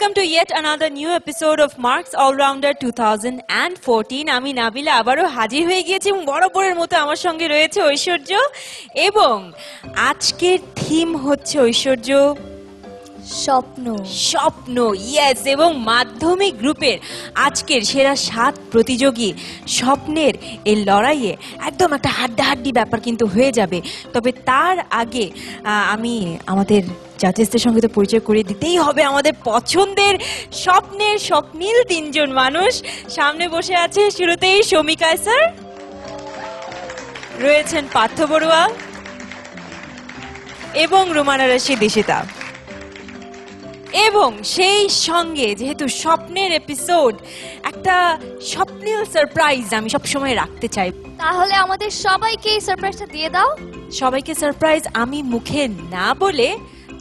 welcome to yet another new episode of Marks All-Rounder 2014. আমি নাবিলা আবারও হাজির হয়ে গিয়েছি এবং বরাবরের মতো আমার সঙ্গে রয়েছে ঐশ্বর্য এবং আজকের থিম হচ্ছে ঐশ্বর্য স্বপ্ন। স্বপ্ন, ইয়েস। এবং মাধ্যমিক গ্রুপের আজকের সেরা 7 প্রতিযোগী স্বপ্নের এই লড়াইয়ে একদম একটা হাড্ডাহাড্ডি ব্যাপার কিন্তু হয়ে যাবে। তবে তার আগে আমি আমাদের জাজেসদের সঙ্গে তো পরিচয় করিয়ে দিতেই হবে। আমাদের পছন্দের স্বপ্নের স্বপ্নীল 3 জন মানুষ সামনে বসে আছে। শুরুতেই শমিকা স্যার, রয়েছেন পার্থ বড়ুয়া এবং রুমানা রশিদ ঈশিতা। এবং সেই সঙ্গে যেহেতু স্বপ্নের এপিসোড, একটা স্বপ্নীল সারপ্রাইজ আমি সবসময় রাখতে চাই। তাহলে আমাদের সবাইকে এই সারপ্রাইজটা দিয়ে দাও। সবাইকে সারপ্রাইজ আমি মুখে না বলে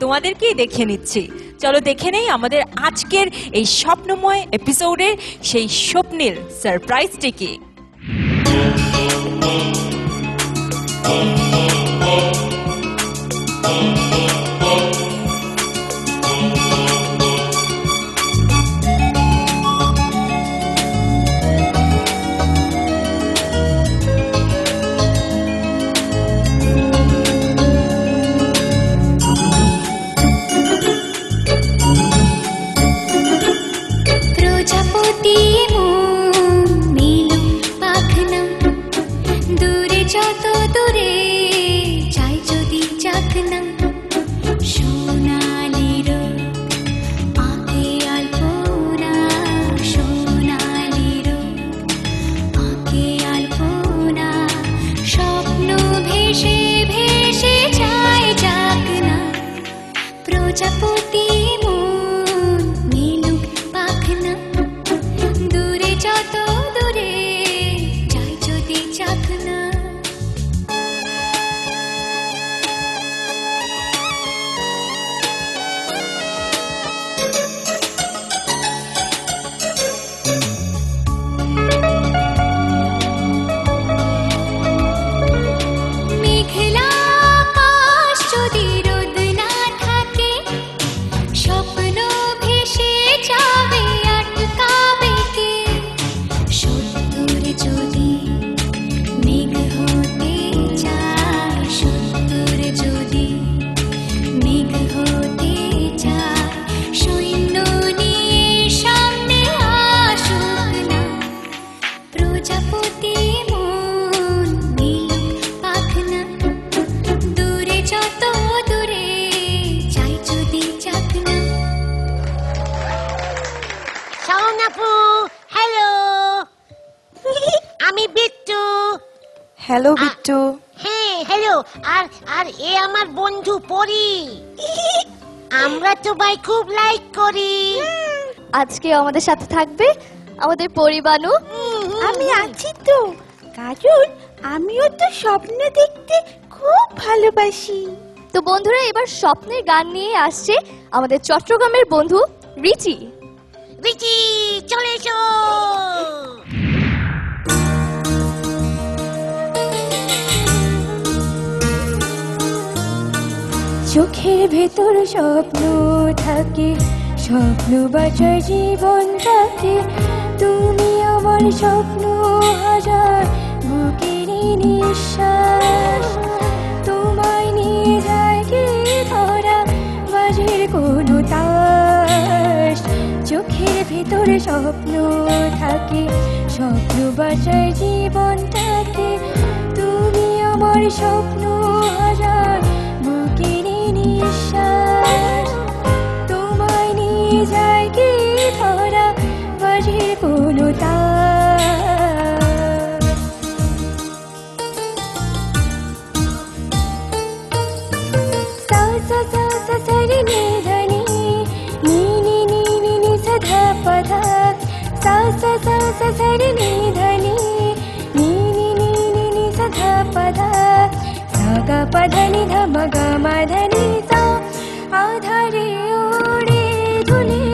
তোমাদেরকেই দেখে নিচ্ছি। চলো দেখে নেই আমাদের আজকের এই স্বপ্নময় এপিসোডের সেই স্বপ্নীল সারপ্রাইজটি কি। হ্যালো বিট্টু। হ্যাঁ হ্যালো। আর এ আমার বন্ধু পরি। আমরা তো ভাই খুব লাইক করি। আজকে আমাদের সাথে থাকবে আমাদের পরিবানু। আমি আছি তো, কারণ আমিও তো স্বপ্ন দেখতে খুব ভালোবাসি। তো বন্ধুরা, এবার স্বপ্নের গান নিয়ে আসছে আমাদের চট্টগ্রামের বন্ধু রিচি। রিচি চলে এসো। চোখের ভেতর স্বপ্ন থাকে, স্বপ্ন বাঁচার জীবন থাকে। তুমি আমার স্বপ্ন হাজার, বুকের নিঃশ্বাস। তোমায় নিয়ে যায় কি ধরা বাজের কোনো তাস। চোখের ভেতর স্বপ্ন থাকে, স্বপ্ন বাঁচার জীবন থাকে। তুমি আমার স্বপ্ন হাজার, বুকের নিঃশ্বাস। তোমায় নিয়ে যায় কি ধরা বাজে কোনো তাস। সা সা সা সা সা রে নি ধা নি, নি নি নি নি নি সা ধা পা ধা। সা সা সা সা সা রে নি ধা নি, নি নি নি নি নি সা ধা পা ধা। সা গা পা ধা নি ধা মা গা মা ধা নি সা। আধারে ওড়ে ধুলে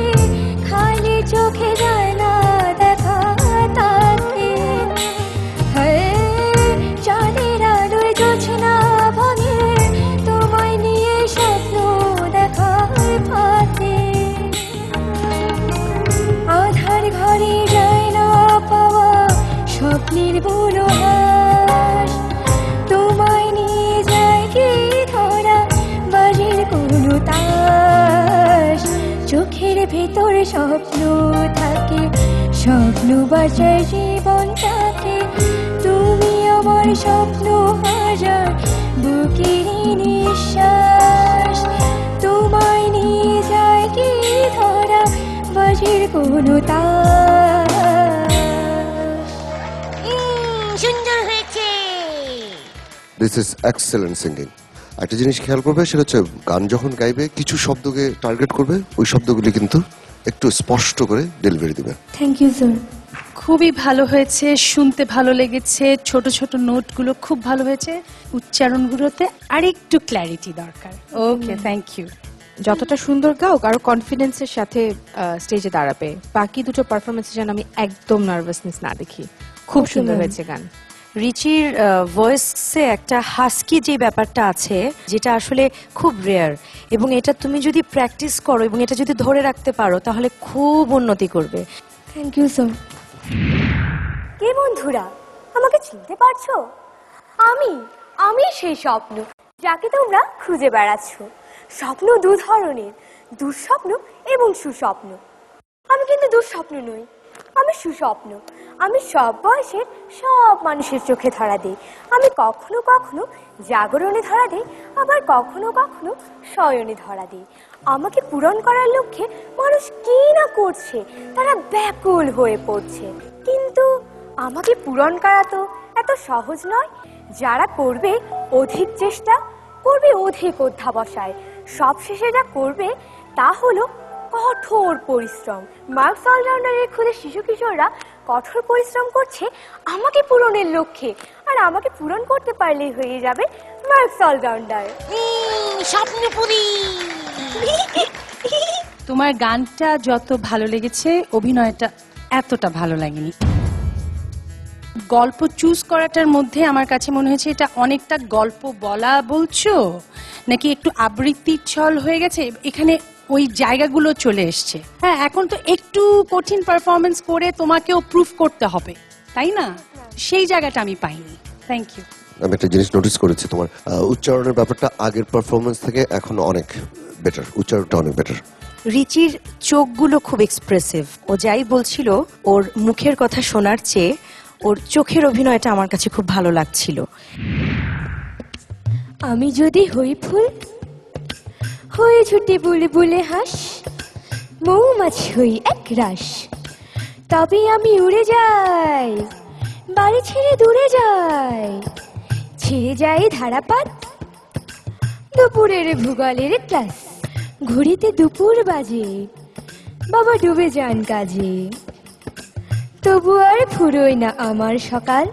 খালি চোখে যায় না দেখা তাকে। চাঁদের আলোয় জোছনা ভাঙে, তোমায় নিয়ে স্বপ্ন দেখার ফাঁকে। স্বপ্ন থাকে, স্বপ্ন বাঁচার জীবনটাকে। তুমি আমার স্বপ্ন হাজার, বুকের নিঃশ্বাস। তোমায় নিয়ে যায় কি ধরা, বাজির কোনো তার। সুন্দর হয়েছে। This is excellent singing. একটা জিনিস খেয়াল করবে, সেটা হচ্ছে গান যখন গাইবে কিছু শব্দকে টার্গেট করবে, ওই শব্দগুলি কিন্তু একটু স্পষ্ট করে ডেলিভারি দিবে। Thank you sir. খুবই ভালো হয়েছে, শুনতে ভালো লেগেছে, ছোট ছোট নোটগুলো খুব ভালো হয়েছে, উচ্চারণগুলোতে আরেকটু ক্ল্যারিটি দরকার। ওকে, থ্যাংক ইউ। যতটা সুন্দর গাও আরো কনফিডেন্সের সাথে স্টেজে দাঁড়াবে। বাকি দুটো পারফরমেন্সে যেন আমি একদম নার্ভাসনেস না দেখি। খুব সুন্দর হয়েছে গান। রিচির ভয়েসে একটা হাস্কি যে ব্যাপারটা আছে, যেটা আসলে খুব রেয়ার, এবং এটা তুমি যদি প্র্যাকটিস করো এবং এটা যদি ধরে রাখতে পারো তাহলে খুব উন্নতি করবে। Thank you sir. কে বন্ধুরা, আমাকে চিনতে পারছো? আমি সেই স্বপ্ন যাকে তোমরা খুঁজে বেড়াচ্ছ। স্বপ্ন দু ধরনের, দুঃস্বপ্ন এবং সুস্বপ্ন। আমি কিন্তু দুঃস্বপ্ন নই, আমি সুস্বপ্ন। আমি সব বয়সের সব মানুষের চোখে ধরা দিই। আমি কখনো কখনো জাগরণে ধরা দিই, আবার কখনো কখনো শয়নে ধরা দিই। আমাকে পূরণ করার লক্ষ্যে মানুষ কি না করছে, তারা ব্যাকুল হয়ে পড়ছে। কিন্তু আমাকে পূরণ করা তো এত সহজ নয়। যারা করবে অধিক চেষ্টা, করবে অধিক অধ্যাবসায়, সবশেষে যা করবে তা হলো কঠোর পরিশ্রম। মার্কস অলরাউন্ডারের খুদে শিশু কিশোররা কঠোর পরিশ্রম করছে আমাকে পূরণের লক্ষ্যে, আর আমাকে পূরণ করতে পারলেই হয়ে যাবে মার্কস অলরাউন্ডার। স্বপ্নপুরী। তোমার গানটা যত ভালো লেগেছে, অভিনয়টা এতটা ভালো লাগেনি। গল্প চুজ করাটার মধ্যে আমার কাছে মনে হয়েছে এটা অনেকটা গল্প বলা বলছো, নাকি একটু আবৃত্তির ছল হয়ে গেছে, এখানে ওই জায়গাগুলো চলে এসছে। হ্যাঁ, এখন তো একটু কঠিন পারফরমেন্স করে তোমাকেও প্রুফ করতে হবে, তাই না? সেই জায়গাটা আমি পাইনি। Thank you. আমি একটা জিনিস নোটিস করেছি, তোমার উচ্চারণের ব্যাপারটা আগের পারফরমেন্স থেকে এখন অনেক বেটার, উচ্চারণটা অনেক বেটার। রিচির চোখগুলো খুব এক্সপ্রেসিভ। ও যাই বলছিল, ওর মুখের কথা শোনার চেয়ে ওর চোখের অভিনয়টা আমার কাছে খুব ভালো লাগছিল। আমি যদি হই ফুল, হয়ে ছুটে বুলে বুলে হাস, মৌমাছি হই এক রাস, তবে আমি উড়ে যাই, বাড়ি ছেড়ে দূরে যাই, ছেড়ে যাই ধারাপাত, দুপুরের ভূগোলের ক্লাস, ঘড়িতে দুপুর বাজে, বাবা ডুবে যান কাজে, তবু আর ফুরোয় না আমার সকাল।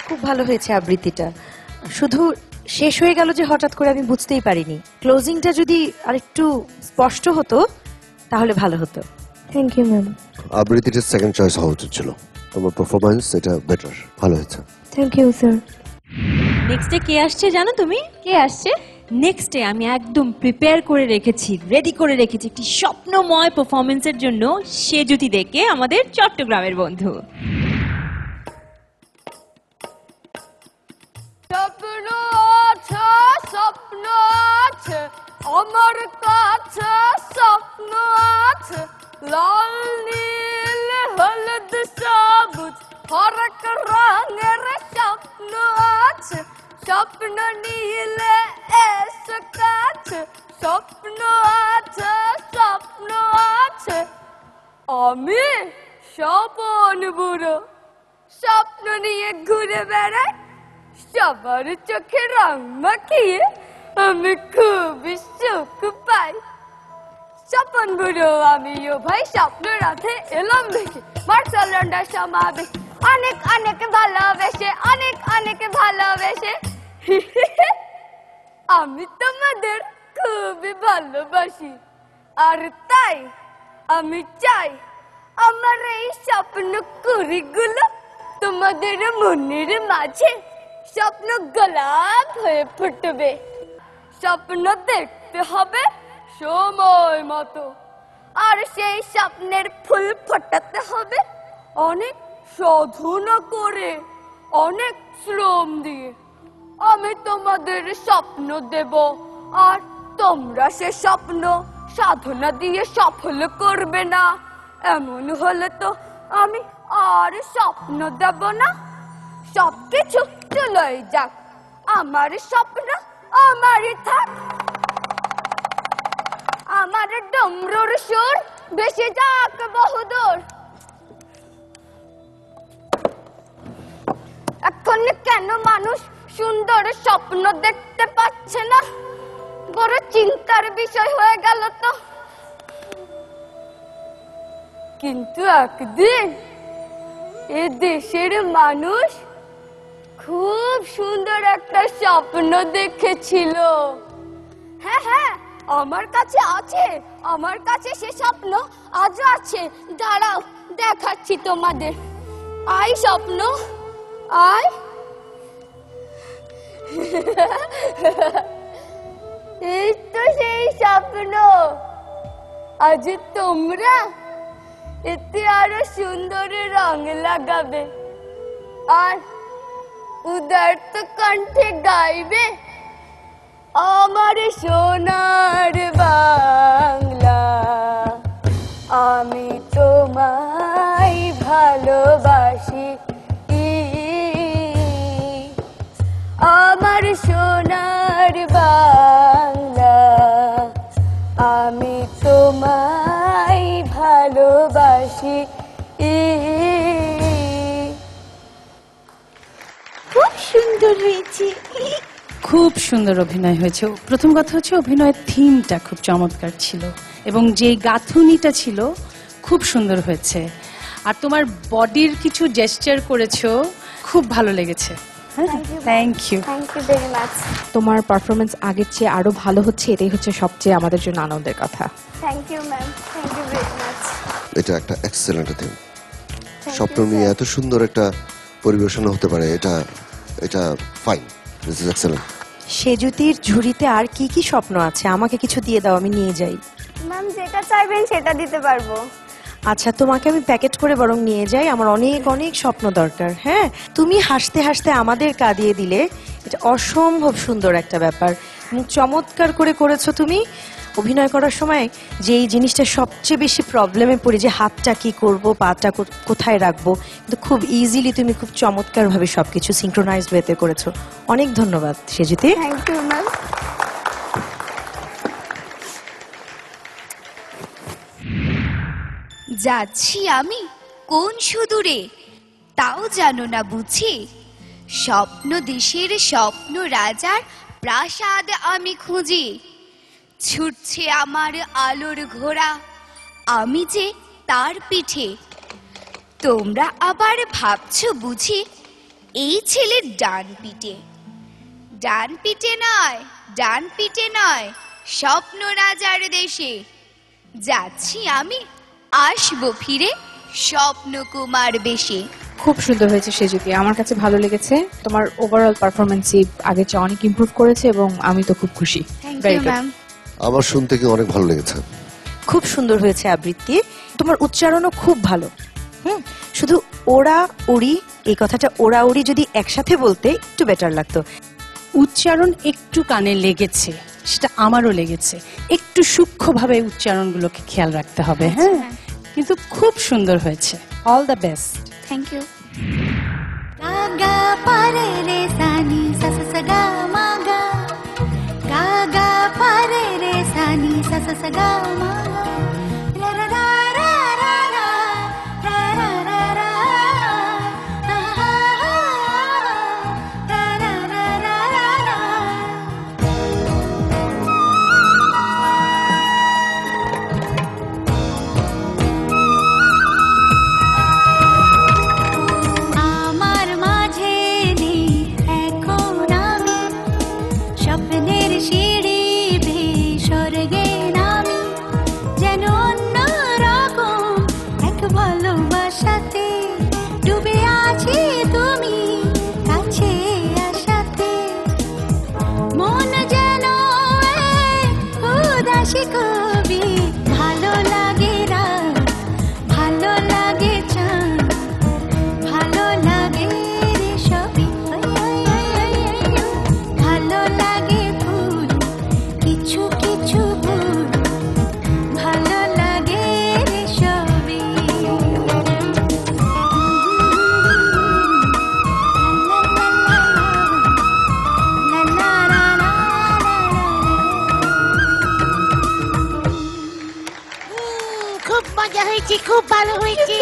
খুব ভালো হয়েছে আবৃত্তিটা, শুধু শেষ হয়ে গেল যে হঠাৎ করে, আমি বুঝতেই পারিনি। ক্লোজিংটা যদি আরেকটু স্পষ্ট হতো তাহলে ভালো হতো। Thank you ma'am. আবৃত্তিটা সেকেন্ড চয়েস হওয়া উচিত ছিল। তোমার পারফরমেন্স এটা বেটার, ভালো হয়েছে। Thank you sir. নেক্সটে কে আসছে জানো তুমি? কে আসছে? নেক্সটে আমি একদম প্রিপেয়ার করে রেখেছি, রেডি করে রেখেছি একটি স্বপ্নময় পারফরমেন্সের জন্য। সে যদি দেখে আমাদের চট্টগ্রামের বন্ধু। স্বপ্ন আছে, স্বপ্ন আছে আমার কাছে, স্বপ্ন আছে লাল নীল হলুদ সবুজ হরেক রঙের স্বপ্ন আছে। স্বপ্ন নীলে এসে কাছে, স্বপ্ন আছে, স্বপ্ন আছে। আমি স্বপন বুড়ো, স্বপ্ন নিয়ে ঘুরে বেড়াই, সবার চোখে রং মাখিয়ে আমি খুবই সুখ পাই। স্বপন বুড়ো আমিও ভাই, স্বপ্ন রাতে এলাম দেখে মার্কস অলরাউন্ডার সমাবেশ, অনেক অনেক ভালোবেসে, অনেক অনেক ভালোবেসে। আমি তোমাদের খুবই ভালোবাসি, আর তাই আমি চাই আমার এই স্বপ্ন কুড়িগুলো তোমাদের মনের মাঝে স্বপ্ন গোলাপ হয়ে ফুটবে। স্বপ্ন দেখতে হবে সময় মতো, আর সেই স্বপ্নের ফুল ফোটাতে হবে অনেক সাধনা করে, অনেক শ্রম দিয়ে। আমি তোমাদের স্বপ্ন দেব, আর তোমরা সে স্বপ্ন সাধনা দিয়ে সফল করবে না, এমন হলে তো আমি আর স্বপ্ন দেব না। সবকিছু চলেই যাক, আমার স্বপ্ন আমারই থাক। আমার ডমরুর সুর বেশি যাক বহুদূর। এখন কেন মানুষ সুন্দর স্বপ্ন দেখতে পাচ্ছে না, বড় চিন্তার বিষয় হয়ে গেল তো। কিন্তু একদিন এ দেশের মানুষ খুব সুন্দর একটা স্বপ্ন দেখেছিল। হ্যাঁ হ্যাঁ, আমার কাছে আছে, আমার কাছে সে স্বপ্ন আজও আছে। দাঁড়াও, দেখাচ্ছি তোমাদের। আই স্বপ্ন, আয়। এই তো সেই স্বপ্ন। আজ তোমরা এতে আরো সুন্দর রং লাগাবে আর উদার্ত কণ্ঠে গাইবে, আমার সোনার বাংলা, আমি তোমায় ভালোবাসি। আমার সোনার বাংলা, আমি তোমায় ভালোবাসি। খুব সুন্দর হয়েছে। খুব সুন্দর অভিনয় হয়েছে। প্রথম কথা হচ্ছে অভিনয়ের থিমটা খুব চমৎকার ছিল এবং যে গাঁথুনিটা ছিল খুব সুন্দর হয়েছে। আর তোমার বডির কিছু জেস্চার করেছো, খুব ভালো লেগেছে। Thank you. Thank you very much. তোমার পারফরমেন্স আগের চেয়ে আরো ভালো হচ্ছে, এটাই হচ্ছে সবচেয়ে আমাদের জন্য আনন্দের কথা। Thank you ma'am, thank you very much. এটা একটা এক্সেলেন্ট থিম। স্বপ্ন নিয়ে এত সুন্দর একটা পরিবেশন হতে পারে, এটা এটা ফাইন। This is excellent. সেজুতির ঝুড়িতে আর কি কি স্বপ্ন আছে? আমাকে কিছু দিয়ে দাও, আমি নিয়ে যাই। ম্যাম যেটা চাইবেন সেটা দিতে পারবো। আচ্ছা, তোমাকে আমি প্যাকেট করে বরং নিয়ে যাই, আমার অনেক অনেক স্বপ্ন দরকার। হ্যাঁ, তুমি হাসতে হাসতে আমাদের কাঁদিয়ে দিলে, এটা অসম্ভব সুন্দর একটা ব্যাপার। চমৎকার করে করেছো তুমি। অভিনয় করার সময় যে এই জিনিসটা সবচেয়ে বেশি প্রবলেমে পড়ি, যে হাতটা কি করব, পাটা কোথায় রাখবো, কিন্তু খুব ইজিলি তুমি খুব চমৎকারভাবে সবকিছু সিঙ্ক্রোনাইজড ওয়েতে করেছো। অনেক ধন্যবাদ সেজুতি। Thank you ma'am. যাচ্ছি আমি কোন সুদূরে, তাও জানো না বুঝি। স্বপ্ন দেশের স্বপ্ন রাজার প্রাসাদ আমি খুঁজি। ছুটছে আমার আলোর ঘোড়া, আমি যে তার পিঠে। তোমরা আবার ভাবছো বুঝি এই ছেলের ডান পিঠে। ডান পিঠে নয়, ডান পিঠে নয়, স্বপ্ন রাজার দেশে। যাচ্ছি আমি, আসবো ফিরে স্বপ্ন কুমার বেশে। খুব সুন্দর হয়েছে সেজুতি, আমার কাছে ভালো লেগেছে। তোমার ওভারঅল পারফরমেন্সই আগের চেয়ে অনেক ইমপ্রুভ করেছে এবং আমি তো খুব খুশি। Thank Very you good. Ma'am. আমার শুনতে কি অনেক ভালো লেগেছে। খুব সুন্দর হয়েছে আবৃত্তি, তোমার উচ্চারণও খুব ভালো। শুধু ওরা উড়ি, এই কথাটা ওরা উড়ি যদি একসাথে বলতে একটু বেটার লাগতো। উচ্চারণ একটু কানে লেগেছে, সেটা আমারও লেগেছে। একটু সূক্ষ্মভাবে উচ্চারণগুলোকে খেয়াল রাখতে হবে। হ্যাঁ, কিন্তু খুব সুন্দর হয়েছে। All the best. Thank you. Ga ga pa re re sa ni sa sa sa ga ma ga. Ga ga pa re re sa ni sa sa sa ga ma ga. Ra ra ra ra ra ra ra ra ra ra. Ha ha ha. Ra ra ra ra ra ra. আমার মাঝে নেই এখন আমি, স্বপ্নের সিঁড়ি বেয়ে স্বর্গে নামি। যেন অন্য রকম এক ভালোবাসাতে ডুবে আছি তুমি কাছে আসাতে। মন যেন উদাসী কবি, ভালো লাগে রাত, ভালো লাগে চাঁদ, ভালো লাগে রে সবই। ভালো লাগে ফুল, কিছু কিছু ফুল, হয়েছে, খুব ভালো হয়েছে।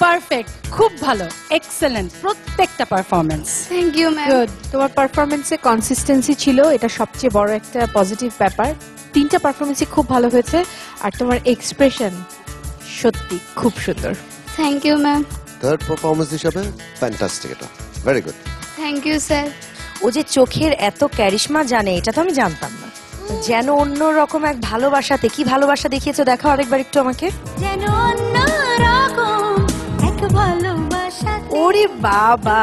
পারফেক্ট, খুব ভালো, এক্সেলেন্ট প্রত্যেকটা performance. Thank you ma'am. Good. তোমার পারফরমেন্সে কনসিস্টেন্সি ছিল, এটা সবচেয়ে বড় একটা পজিটিভ ব্যাপার। তিনটা পারফরমেন্সই খুব ভালো হয়েছে, আর তোমার এক্সপ্রেশন সত্যি খুব সুন্দর। Thank you ma'am. Third performance হিসাবে ফ্যান্টাস্টিক, এটা very good. Thank you sir. ও যে চোখের এত ক্যারিশমা জানে, এটা তো আমি জানতাম না। যেন অন্য রকম এক ভালোবাসাতে, কি ভালোবাসা দেখিয়েছো দেখাও আরেকবার একটু আমাকে। যেন অন্য রকম এক ভালোবাসা। ওরে বাবা,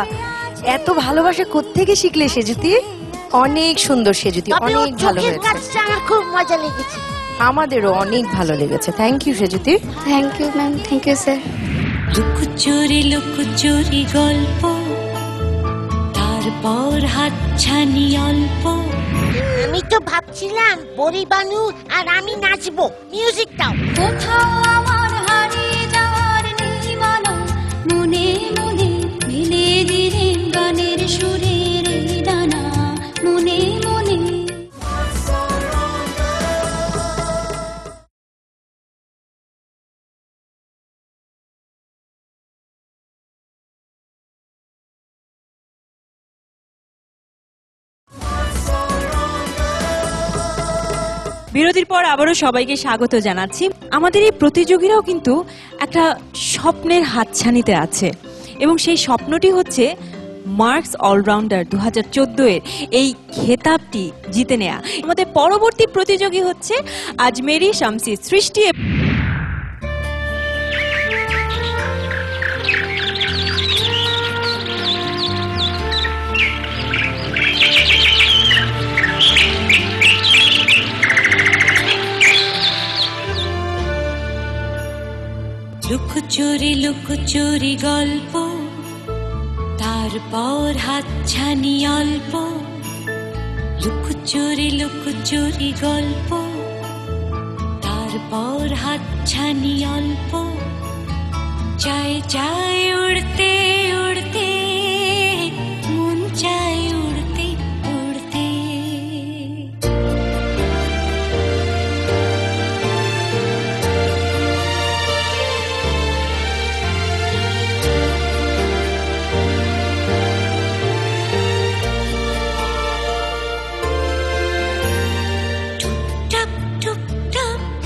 এত ভালোবাসা কোত্থেকে শিখলে সেজুতি? অনেক সুন্দর সেজুতি, তবে ওর অনেক ভালো চোখের হয়েছে। কাজটা আমার খুব মজা লেগেছে। আমাদেরও অনেক ভালো লেগেছে। Thank you Sejuti. Thank you ma'am. Thank you sir. লুকোচুরি গল্প, তারপর হাতছানি অল্প। আমি তো ভাবছিলাম পরি বানু আর আমি নাচবো। মিউজিক দাও। কোথাও আমার হারিয়ে যাওয়ার নেই মানো, মনে মনে মিলে দিলে গানের সুরের এই ডানা, মনে মনে। বিরতির পর আবারও সবাইকে স্বাগত জানাচ্ছি। আমাদের এই প্রতিযোগীরাও কিন্তু একটা স্বপ্নের হাতছানিতে আছে, এবং সেই স্বপ্নটি হচ্ছে মার্কস অলরাউন্ডার 2014 এর এই খেতাবটি জিতে নেয়া। আমাদের পরবর্তী প্রতিযোগী হচ্ছে আজমেরি শামসি সৃষ্টি। লুকোচুরি গল্প, তারপর হাতছানি অল্প। লুকোচুরি গল্প, তারপর হাতছানি অল্প। চাই চাই উড়তে উড়তে, মন চাই উড়তে উড়তে।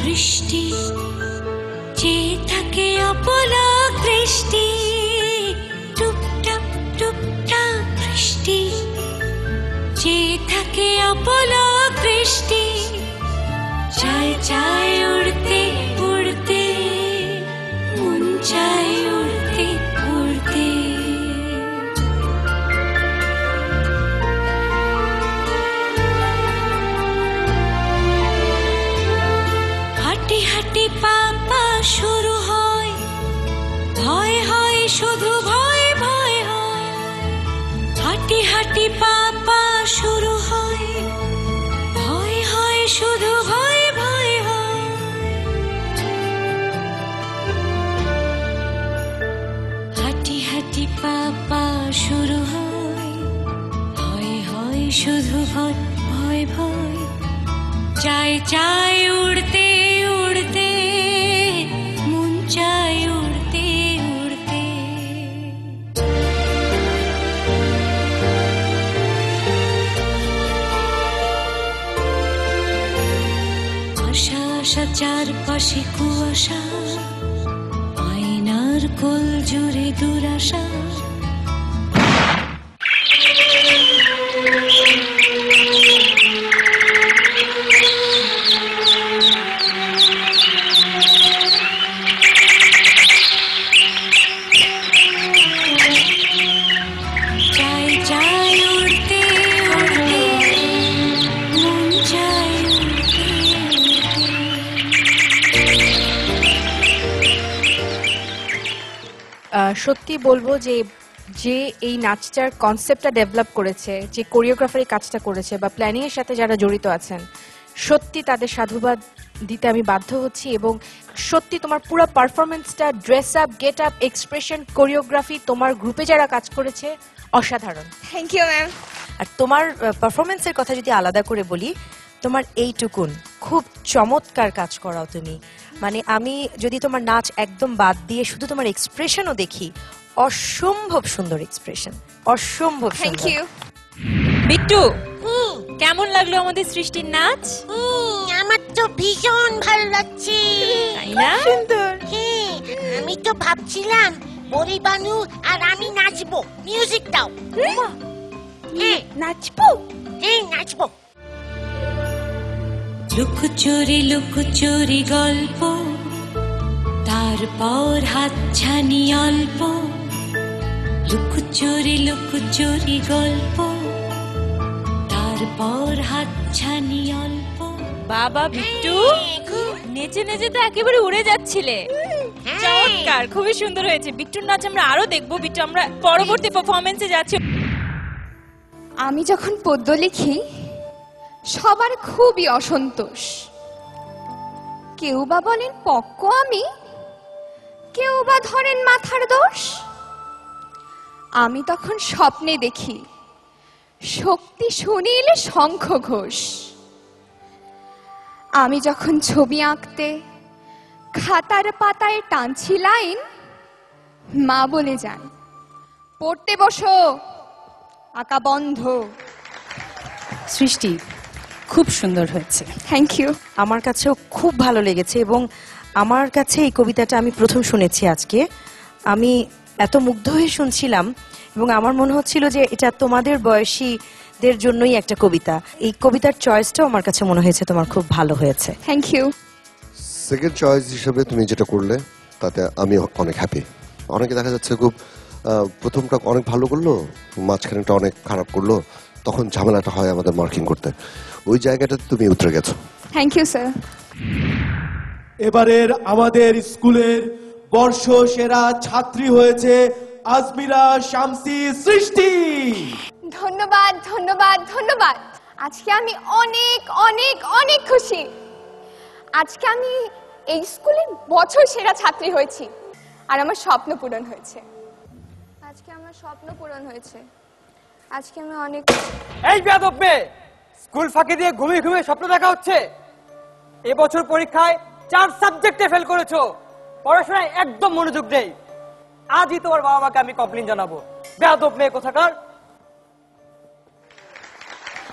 বৃষ্টি চেয়ে থাকে অপলক দৃষ্টি। টুপটাপ টুপটাপ বৃষ্টি চেয়ে থাকে অপলক দৃষ্টি। চাই চাই উড়তে উড়তে, মন চাই উড়তে উড়তে। হাঁটি হাঁটি পাপা শুরু হয়, ভয় হয় শুধু ভয় ভয় হয়। হাঁটি হাঁটি পাপা শুরু হয়, ভয় হয় শুধু ভয় ভয় হয়। হাঁটি হাঁটি পাপা শুরু হয়, ভয় হয় শুধু ভয় ভয় ভয়। চাই চাই উড়তে উড়তে, মন চাই উড়তে উড়তে। আশা আশা চারপাশে কুয়াশা, আয়নার কোল জুড়ে দুরাশা। চাই চাই উড়তে উড়তে, মন চাই উড়তে উড়তে। সত্যি বলবো যে যে এই নাচটার কনসেপ্টটা ডেভেলপ করেছে, যে কোরিওগ্রাফার এই কাজটা করেছে, বা প্ল্যানিং এর সাথে যারা জড়িত আছেন, সত্যি তাদের সাধুবাদ দিতে আমি বাধ্য হচ্ছি। এবং সত্যি তোমার পুরো পারফরমেন্সটা, dress up, get up, expression, choreography, তোমার গ্রুপে যারা কাজ করেছে, অসাধারণ। Thank you ma'am. আর তোমার পারফরমেন্সের কথা যদি আলাদা করে বলি, তোমার এইটুকুন খুব চমৎকার কাজ করাও তুমি। মানে আমি যদি তোমার নাচ একদম বাদ দিয়ে শুধু তোমার এক্সপ্রেশনও দেখি, অসম্ভব সুন্দর এক্সপ্রেশন, অসম্ভব থ্যাংক সুন্দর। ইউ। বিট্টু, কেমন লাগলো আমাদের সৃষ্টির নাচ? আমার তো ভীষণ ভালো লাগছে। তাই না? হ্যাঁ, আমি তো ভাবছিলাম পরিবানু আর আমি নাচবো। মিউজিক দাও। হ্যাঁ নাচবো? হ্যাঁ নাচবো। লুকোচুরি গল্প, তারপর হাতছানি অল্প। লুকোচুরি গল্প, তারপর হাতছানি অল্প। বাবা বিট্টু, নেচে নেচে তো একেবারে উড়ে যাচ্ছিলে। চমৎকার, খুবই সুন্দর হয়েছে। বিট্টুর নাচ আমরা আরো দেখবো। বিট্টু, আমরা পরবর্তী পারফরমেন্সে যাচ্ছি। আমি যখন পদ্য লিখি সবার খুবই অসন্তোষ। কেউ বা বলেন পক্ক আমি, কেউ বা ধরেন মাথার দোষ। আমি তখন স্বপ্নে দেখি শক্তি সুনীল শঙ্খ ঘোষ। আমি যখন ছবি আঁকতে খাতার পাতায় টানছি লাইন, মা বলে যান পড়তে বসো, আঁকা বন্ধ। সৃষ্টি খুব সুন্দর হয়েছে। Thank you. আমার কাছেও খুব ভালো লেগেছে এবং আমার কাছে এই কবিতাটা আমি প্রথম শুনেছি আজকে। আমি এত মুগ্ধ হয়ে শুনছিলাম এবং আমার মনে হচ্ছিল যে এটা তোমাদের বয়সীদের জন্যই একটা কবিতা। এই কবিতার চয়েসটাও আমার কাছে মনে হয়েছে তোমার খুব ভালো হয়েছে। Thank you. সেকেন্ড চয়েস হিসেবে তুমি যেটা করলে তাতে আমি অনেক হ্যাপি। অনেকে দেখা যাচ্ছে খুব প্রথমটা অনেক ভালো করলো, মাঝখানেটা অনেক খারাপ করলো, তখন ঝামেলাটা হয় আমাদের মার্কিং করতে। ওই জায়গাটাতে তুমি উতরে গেছো। Thank you sir. এবারের আমাদের স্কুলের বর্ষ সেরা ছাত্রী হয়েছে আজমিরা শামসী সৃষ্টি। ধন্যবাদ ধন্যবাদ ধন্যবাদ। আজকে আমি অনেক অনেক অনেক খুশি। আজকে আমি এই স্কুলের বছর সেরা ছাত্রী হয়েছি আর আমার স্বপ্ন পূরণ হয়েছে। আজকে আমার স্বপ্ন পূরণ হয়েছে। আজকে আমি অনেক। এই বেয়াদব মেয়ে, স্কুল ফাঁকি দিয়ে ঘুমিয়ে ঘুমিয়ে স্বপ্ন দেখা হচ্ছে। এবছর পরীক্ষায় 4 সাবজেক্টে ফেল করেছো, পড়াশোনায় একদম মনোযোগ নেই। আজই তোমার বাবা মাকে আমি কমপ্লেইন জানাবো। বেয়াদব মেয়ে কোথাকার।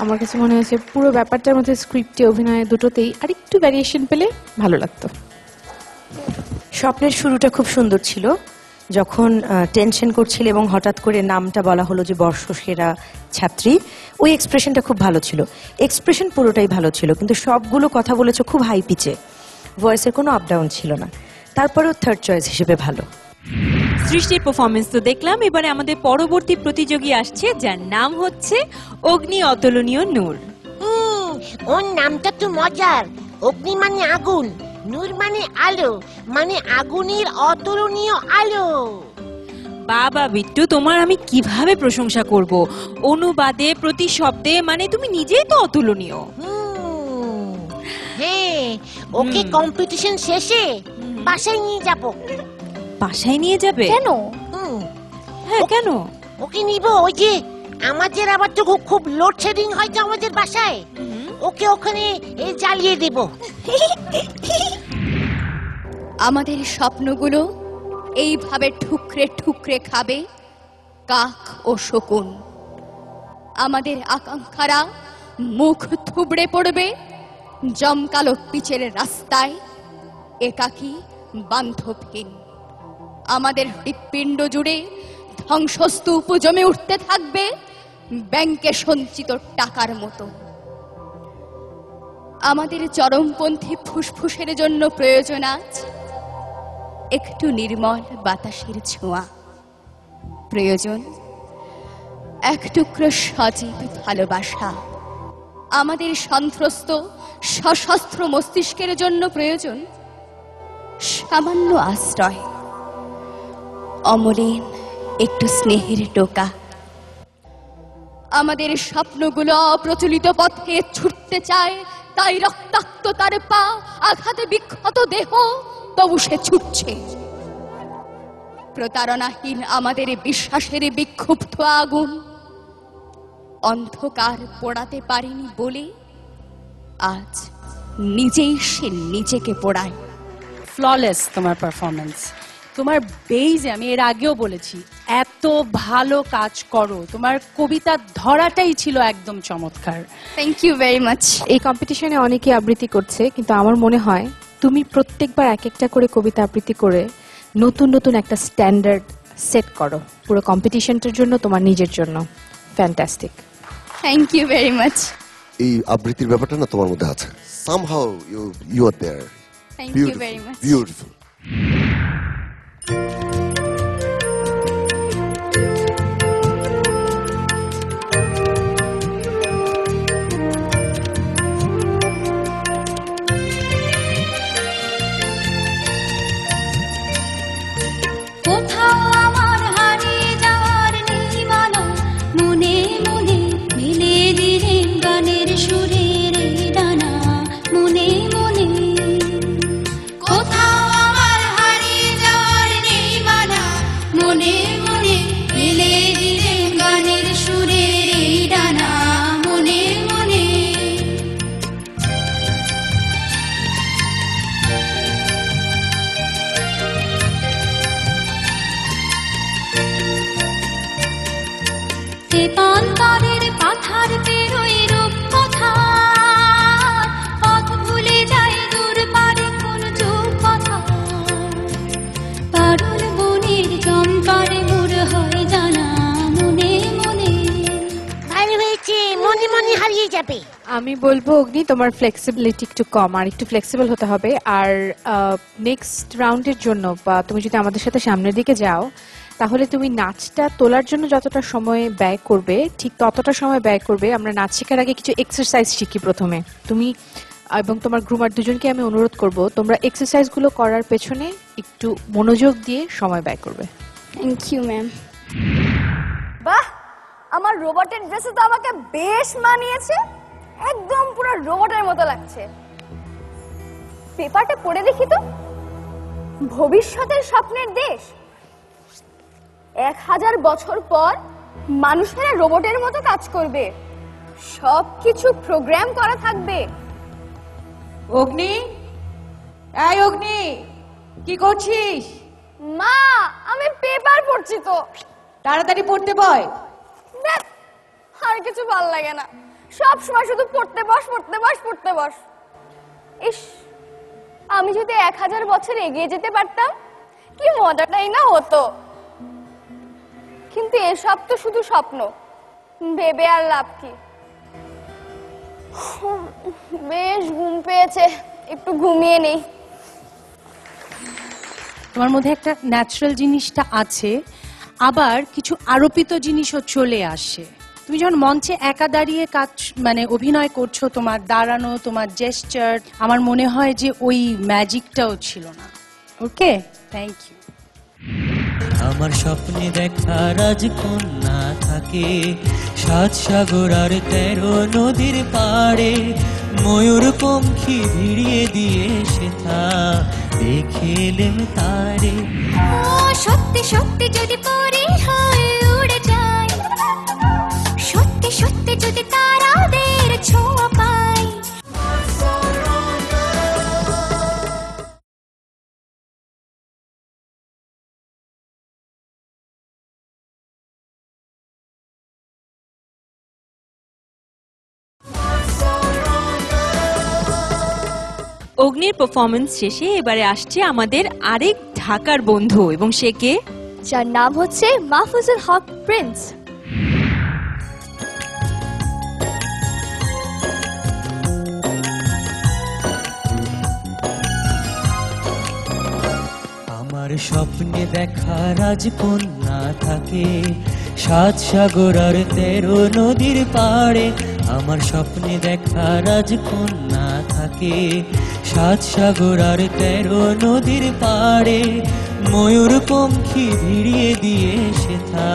আমার কাছে মনে হয়েছে পুরো ব্যাপারটার মধ্যে স্ক্রিপ্টে, অভিনয়ে দুটোতেই আরেকটু ভ্যারিয়েশন পেলে ভালো লাগতো। স্বপ্নের শুরুটা খুব সুন্দর ছিল, যখন টেনশন করছিল এবং হঠাৎ করে নামটা বলা হলো যে বর্ষসেরা ছাত্রী। ওই এক্সপ্রেশনটা খুব ভালো ছিল, এক্সপ্রেশন পুরোটাই ভালো ছিল, কিন্তু সবগুলো কথা বলেছো খুব হাই পিচে, ভয়েসের কোনো আপ ডাউন ছিল না। তারপরেও থার্ড চয়েস হিসেবে ভালো। সৃষ্টির পারফরমেন্স তো দেখলাম, এবারে আমাদের পরবর্তী প্রতিযোগী আসছে, যার নাম হচ্ছে অগ্নি অতুলনীয় নূর। ওর নামটা তো মজার। অগ্নি মানে আগুন, নূর মানে আলো, মানে আগুনের অতুলনীয় আলো। বাবা বিট্টু, তোমার আমি কিভাবে প্রশংসা করব? অনুবাদে, প্রতি শব্দে, মানে তুমি নিজেই তো অতুলনীয়। হ্যাঁ, ওকে কম্পিটিশন শেষে বাসায় নিয়ে যাব। বাসায় নিয়ে যাবে? কেন? হ্যাঁ কেন? ওকে নিব। ওই যে আমাদের আবার তো খুব লোডশেডিং হয় তো আমাদের বাসায়, ওকে ওখানে জ্বালিয়ে দেব। আমাদের স্বপ্নগুলো এইভাবে ঠুকরে ঠুকরে খাবে কাক ও শকুন। আমাদের আকাঙ্ক্ষারা মুখ থুবড়ে পড়বে জমকালো পিচের রাস্তায়, একাকী বান্ধবহীন। আমাদের হৃৎপিণ্ড জুড়ে ধ্বংসস্তূপ জমে উঠতে থাকবে ব্যাংকে সঞ্চিত টাকার মতো। আমাদের চরমপন্থী ফুসফুসের জন্য প্রয়োজন আজ একটু নির্মল বাতাসের ছোঁয়া, প্রয়োজন এক টুকরো সজীব ভালোবাসা। আমাদের সন্ত্রস্ত সশস্ত্র মস্তিষ্কের জন্য প্রয়োজন সামান্য আশ্রয়, অমলিন একটু স্নেহের টোকা। আমাদের স্বপ্নগুলো অপ্রচলিত পথে ছুটতে চায়, তাই রক্তাক্ত তার পা, আঘাতে বিক্ষত দেহ, তবু সে ছুটছে। প্রতারণাহীন আমাদের বিশ্বাসের বিক্ষুব্ধ আগুন অন্ধকার পোড়াতে পারিনি বলে আজ নিজেই সে নিজেকে পোড়ায়। ফ্ললেস তোমার পারফরমেন্স, তোমার বেইজে আমি এর আগেও বলেছি এত ভালো কাজ করো, তোমার কবিতার ধরাটাই ছিল একদম চমৎকার। Thank you very much. এই কম্পিটিশনে অনেকে আবৃত্তি করছে, কিন্তু আমার মনে হয় তুমি প্রত্যেকবার এক একটা করে কবিতা আবৃত্তি করে নতুন নতুন একটা স্ট্যান্ডার্ড সেট করো পুরো কম্পিটিশনটার জন্য, তোমার নিজের জন্য। Fantastic. Thank you very much. এই আবৃত্তির ব্যাপারটা না তোমার মধ্যে আছে, somehow you are there. Thank you Beautiful, very much. beautiful. কোথাও আমার হারিয়ে যাওয়ার নেই মানা, মনে মনে মিলে দিলে গানের সুরের এই ডানা, মনে মনে। কোথাও আমার হারিয়ে যাওয়ার নেই মানা, মনে মনে মিলে দিলে গানের সুরের এই ডানা, মনে মনে। তেপান্তরের পাথার পেরোই রূপ কথা, পথ ভুলে যায় দূর পারে কোন যুগ কথা, পারুল বনের জমকারে মোর হয় জানা, মনে মনে। ভালো হয়েছে, মনে মনে হারিয়ে যাবে। আমি বলবো অগ্নি, তোমার ফ্লেক্সিবিলিটি একটু কম, আর একটু ফ্লেক্সিবল হতে হবে। আর নেক্সট রাউন্ডের জন্য বা তুমি যদি আমাদের সাথে সামনের দিকে যাও, তাহলে তুমি নাচটা তোলার জন্য যতটা সময় ব্যয় করবে ঠিক ততটা সময় ব্যয় করবে। আমরা নাচ শেখার আগে কিছু এক্সারসাইজ শিখি প্রথমে। তুমি এবং তোমার গ্রুমার দুজনকে আমি অনুরোধ করব তোমরা এক্সারসাইজগুলো করার পেছনে একটু মনোযোগ দিয়ে সময় ব্যয় করবে। Thank you ma'am. বাহ, আমার রোবটের ড্রেসে তো আমাকে বেশ মানিয়েছে, একদম পুরো রোবটের মতো লাগছে। পেপারটা পড়ে দেখি তো। ভবিষ্যতের স্বপ্নের দেশ, 1000 বছর পর মানুষেরা রোবটের মতো কাজ করবে, সবকিছু প্রোগ্রাম করা থাকবে। অগ্নি, এই অগ্নি, কি করছিস? মা, আমি পেপার পড়ছি তো। তাড়াতাড়ি পড়তে বয়। ধ্যাৎ, আর কিছু ভাল লাগে না, সব সময় শুধু পড়তে বস পড়তে বস পড়তে বস। ইস, আমি যদি 1000 বছর এগিয়ে যেতে পারতাম কি মজাটাই না হতো। কিন্তু এসব তো শুধু স্বপ্ন, ভেবে আর লাভ কি। বেশ ঘুম পেয়েছে, একটু ঘুমিয়ে নেই। তোমার মধ্যে একটা ন্যাচারাল জিনিসটা আছে, আবার কিছু আরোপিত জিনিসও চলে আসে। তুমি যখন মঞ্চে একা দাঁড়িয়ে কাজ মানে অভিনয় করছো, তোমার দাঁড়ানো, তোমার জেস্টার, আমার মনে হয় যে ওই ম্যাজিকটাও ছিল না। ওকে, থ্যাংক ইউ। আমার স্বপ্নে দেখা রাজকন্যা থাকে 7 সাগর আর 13 নদীর পাড়ে, ময়ূর পঙ্খী ভিড়িয়ে দিয়ে সেথা দেখেলেম তারে। সত্যি সত্যি যদি পরি হয় উড়ে যায়, সত্যি সত্যি যদি তারাদের ছোঁয়া পাই। অগ্নির পারফরমেন্স শেষে এবারে আসছে আমাদের আরেক ঢাকার বন্ধু, এবং সে কে? যার নাম হচ্ছে মাহফুজুল হক প্রিন্স। আমার স্বপ্নে দেখা রাজকন্যা থাকে 7 সাগর আর 13 নদীর পাড়ে, আমার স্বপ্নে দেখা রাজকন্যা থাকে 7 সাগর আর 13 নদীর পাড়ে, ময়ূর পঙ্খী ভিড়িয়ে দিয়ে সেথা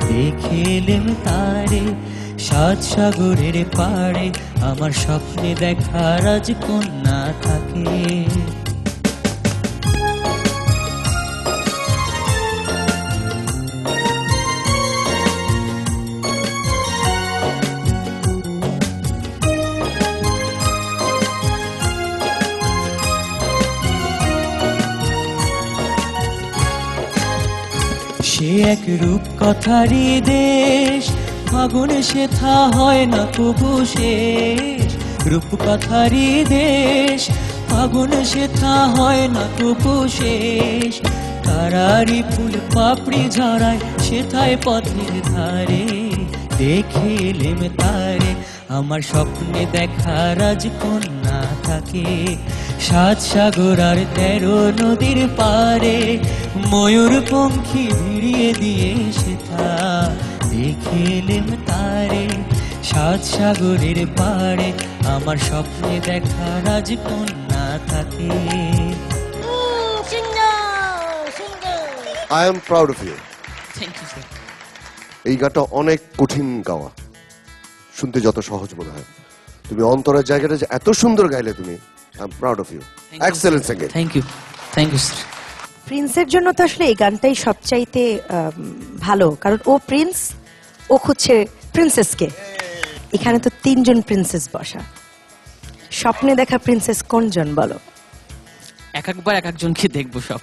দেখেলেম তারে। 7 সাগরের পাড়ে আমার স্বপ্নে দেখা রাজকন্যা থাকে। এক রূপ কথারই দেশ, ফাগুন সেথা হয় না কবু শেষ। রূপ কথারই দেশ, ফাগুন সেথা হয় না কবু শেষ। তারারি ফুল পাপড়ি ঝরায় সেথায় পথের ধারে, দেখে এলেম তারে আমার স্বপ্নে দেখা রাজকন্যা থাকে। 7 সাগর আর 13 নদীর পারে, ময়ূর পঙ্খী ভিড়িয়ে দিয়ে সেথা, দেখে এলেম তারে 7 সাগরের পারে, আমার স্বপ্নে দেখা রাজকন্যা থাকে। I am proud of you. Thank you sir. এই গানটা অনেক কঠিন গাওয়া, শুনতে যত সহজ মনে হয়, তুমি অন্তরের জায়গাটা যে এত সুন্দর গাইলে তুমি। I am proud of you. Excellent singing. Thank you, thank you sir. প্রিন্সের জন্য তো আসলে এই গানটাই সবচাইতে ভালো, কারণ ও প্রিন্স, ও খুঁজছে প্রিন্সেসকে। এখানে তো 3 জন প্রিন্সেস বসা, স্বপ্নে দেখা প্রিন্সেস কোনজন বলো? এক একবার এক একজনকে দেখবো সব।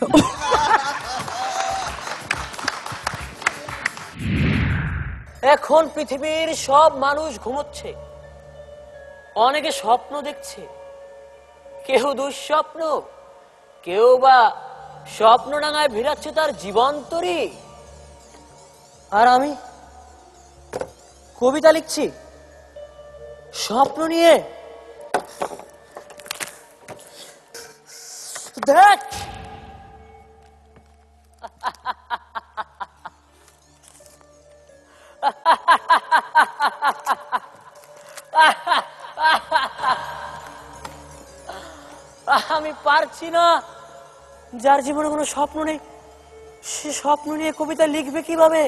এখন পৃথিবীর সব মানুষ ঘুমোচ্ছে, অনেকে স্বপ্ন দেখছে, কেউ দুঃস্বপ্ন, কেউ বা স্বপ্ন ডাঙায় ভিড়াচ্ছে তার জীবন্তরী। আর আমি কবিতা লিখছি স্বপ্ন নিয়ে। দেখ আমি পারছি না, যার জীবনে কোনো স্বপ্ন নেই সে স্বপ্ন নিয়ে কবিতা লিখবে কিভাবে,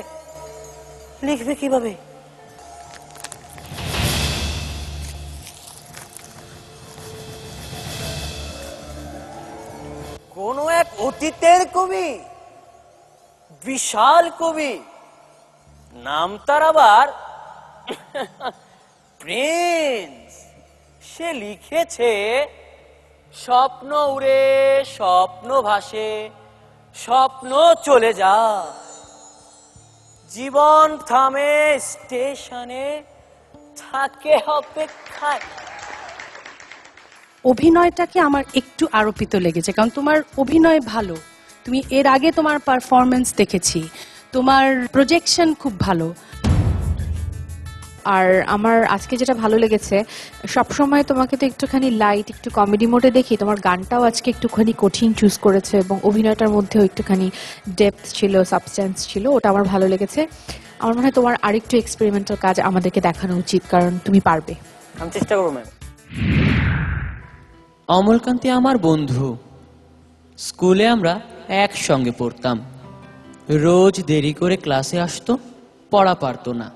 লিখবে কিভাবে? কোন এক অতীতের কবি, বিশাল কবি, নাম তার আবার প্রিন্স, সে লিখেছে স্বপ্ন উড়ে স্বপ্ন ভাসে, স্বপ্ন চলে যা, জীবন থামে স্টেশনে, থাকে অপেক্ষায়। অভিনয়টাকে আমার একটু আরোপিত লেগেছে, কারণ তোমার অভিনয় ভালো, তুমি এর আগে তোমার পারফরমেন্স দেখেছি, তোমার প্রজেকশন খুব ভালো। আর আমার আজকে যেটা ভালো লেগেছে, সবসময় তোমাকে তো একটুখানি লাইট, একটু কমেডি মোডে দেখি, তোমার গানটাও আজকে একটুখানি কঠিন চুজ করেছে এবং অভিনয়টার মধ্যেও একটুখানি ডেপথ ছিল, সাবস্টেন্স ছিল, ওটা আমার ভালো লেগেছে। আমার মনে হয় তোমার আরেকটু এক্সপেরিমেন্টাল কাজ আমাদেরকে দেখানো উচিত, কারণ তুমি পারবে। আমি চেষ্টা করবো ম্যাম। অমলকান্তি আমার বন্ধু, স্কুলে আমরা একসঙ্গে পড়তাম, রোজ দেরি করে ক্লাসে আসতো, পড়া পারতো না।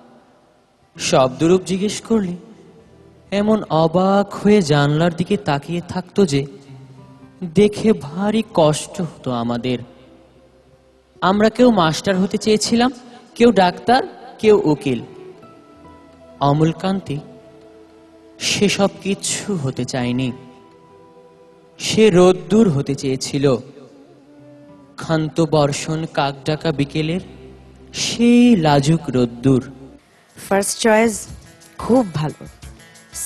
শব্দরূপ জিজ্ঞেস করলে এমন অবাক হয়ে জানলার দিকে তাকিয়ে থাকতো যে দেখে ভারী কষ্ট হতো আমাদের। আমরা কেউ মাস্টার হতে চেয়েছিলাম, কেউ ডাক্তার, কেউ উকিল। অমলকান্তি সেসব কিছু হতে চায়নি, সে রোদ্দুর হতে চেয়েছিল। ক্ষান্ত বর্ষণ কাকডাকা বিকেলের সেই লাজুক রোদ্দুর। ফার্স্ট চয়েস খুব ভালো,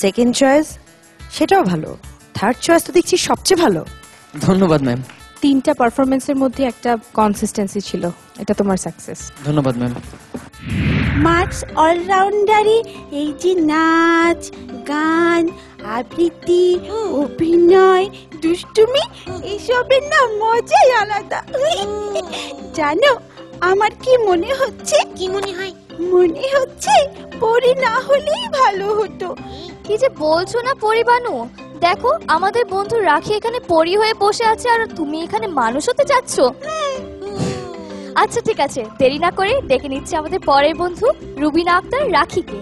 সেকেন্ড চয়েস সেটাও ভালো, থার্ড চয়েস তো দেখছি সবচেয়ে ভালো। ধন্যবাদ ম্যাম। 3টা পারফরমেন্সের মধ্যে একটা কনসিস্টেন্সি ছিল, এটা তোমার সাকসেস। ধন্যবাদ ম্যাম। মার্কস অলরাউন্ডারে এই যে নাচ, গান, আবৃত্তি, অভিনয়, দুষ্টুমি, এইসবের না মজাই আলাদা। জানো আমার কি মনে হচ্ছে? কি মনে হয়? মনে হচ্ছে পরি না হলেই ভালো হতো। কি যে বলছো না পরিবানু, দেখো আমাদের বন্ধু রাখি এখানে পরি হয়ে বসে আছে আর তুমি এখানে মানুষ হতে যাচ্ছ। আচ্ছা ঠিক আছে, দেরি না করে ডেকে নিচ্ছে আমাদের পরের বন্ধু রুবিনা আক্তার রাখিকে।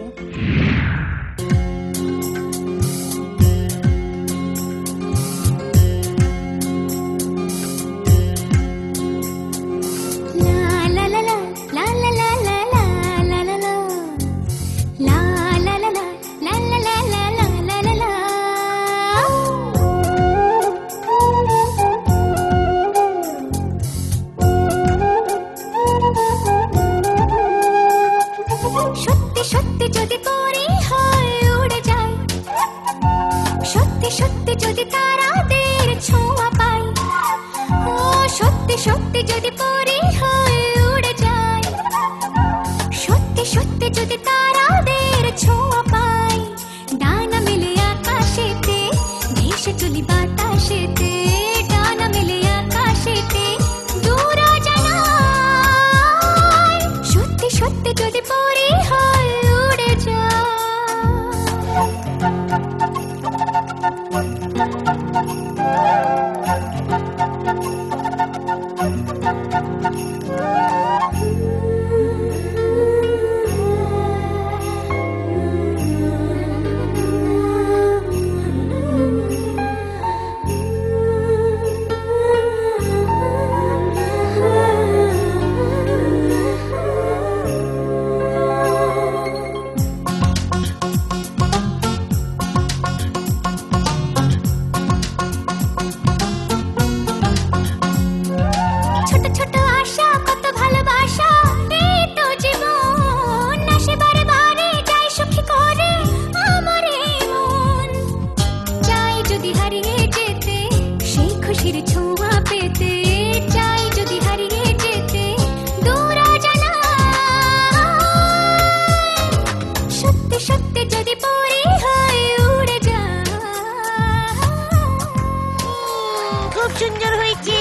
সুন্দর হয়েছে,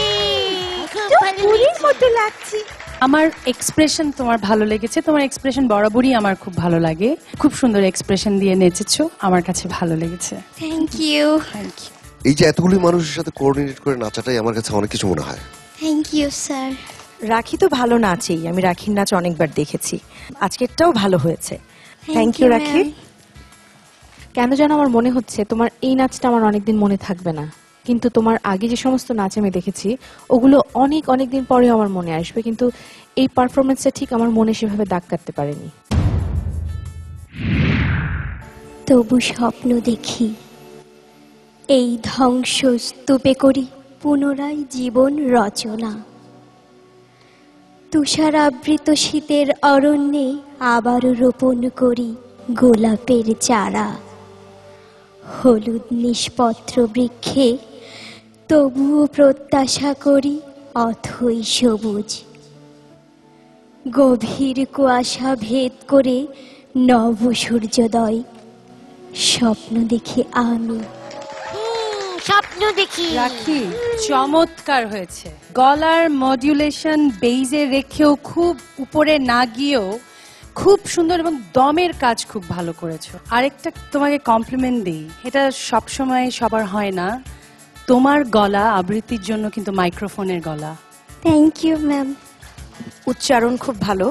খুব ভালো পুরীর মতো লাগছে। আমার এক্সপ্রেশন তোমার ভালো লেগেছে, তোমার এক্সপ্রেশন বরাবরই আমার খুব ভালো লাগে, খুব সুন্দর এক্সপ্রেশন দিয়ে নেচেছো, আমার কাছে ভালো লেগেছে। Thank you. Thank you. এই যে এতগুলি মানুষের সাথে কোঅর্ডিনেট করে নাচাটাই আমার কাছে অনেক কিছু মনে হয়। Thank you sir. রাখি তো ভালো নাচেই, আমি রাখির নাচ অনেকবার দেখেছি, আজকেরটাও ভালো হয়েছে। থ্যাংক ইউ রাখি। কেন যেন আমার মনে হচ্ছে তোমার এই নাচটা আমার অনেকদিন মনে থাকবে না, কিন্তু তোমার আগে যে সমস্ত নাচ আমি দেখেছি ওগুলো অনেক অনেক দিন পরে আমার মনে আসবে, কিন্তু এই পারফরমেন্সটা ঠিক আমার মনে সেভাবে দাগ কাটতে পারেনি। তবু স্বপ্ন দেখি এই ধ্বংস স্তূপে করি পুনরায় জীবন রচনা। তুষারাবৃত শীতের অরণ্যে আবারও রোপণ করি গোলাপের চারা। হলুদ নিষ্পত্র বৃক্ষে তবুও প্রত্যাশা করি অথই সবুজ। গভীর কুয়াশা ভেদ করে নব সূর্যোদয় স্বপ্ন দেখি আমি। স্বপ্ন দেখি। রাখি চমৎকার হয়েছে, গলার মডিউলেশন বেইজে রেখেও খুব উপরে না গিয়েও খুব সুন্দর, এবং দমের কাজ খুব ভালো করেছো। আরেকটা তোমাকে কমপ্লিমেন্ট দিই, এটা সবসময় সবার হয় না, তোমার গলা আবৃত্তির জন্য কিন্তু মাইক্রোফোনের গলা। Thank you ma'am. উচ্চারণ খুব ভালো,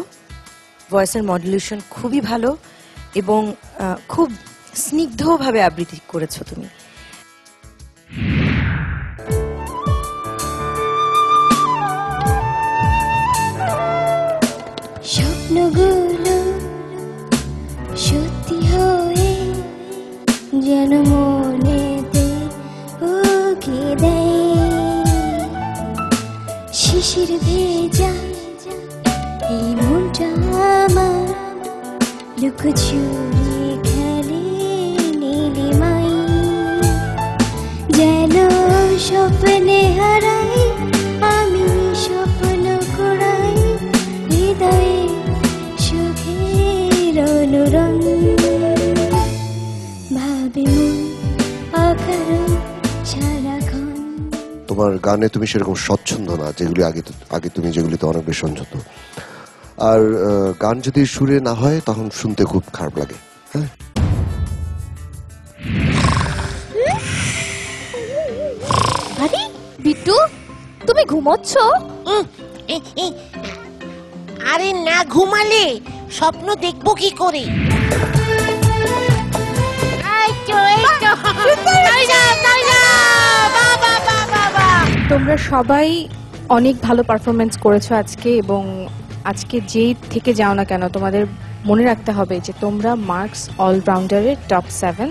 ভয়েসের মডুলেশন খুবই ভালো, এবং খুব স্নিগ্ধভাবে আবৃত্তি করেছো তুমি। স্বপ্নগুলো সত্যি হয়ে যেন মনেতে উকি দেয়। শিশির ভেজা এই মনটা আমার লুকোচুরি খেলে নীলিমাই। যেন স্বপ্নে হারাই আমি, স্বপ্ন কুড়াই হৃদয়ে সুখের অনুরণ। ভাবে মন অকারণ সারাক্ষণ। তোমার গানে তুমি সেরকম স্বচ্ছন্দ না, যেগুলি আগে তুমি যেগুলিতে অনেক বেশি স্বচ্ছন্দ। আর গান যদি সুরে না হয় তখন শুনতে খুব খারাপ লাগে। হ্যাঁ, আরে বিট্টু, তুমি ঘুমোচ্ছ? আরে না ঘুমালে স্বপ্ন দেখবো কি করে? তোমরা সবাই অনেক ভালো পারফরমেন্স করেছো আজকে, এবং আজকে যেই থেকে যাও না কেন তোমাদের মনে রাখতে হবে যে তোমরা মার্কস অলরাউন্ডারের টপ 7।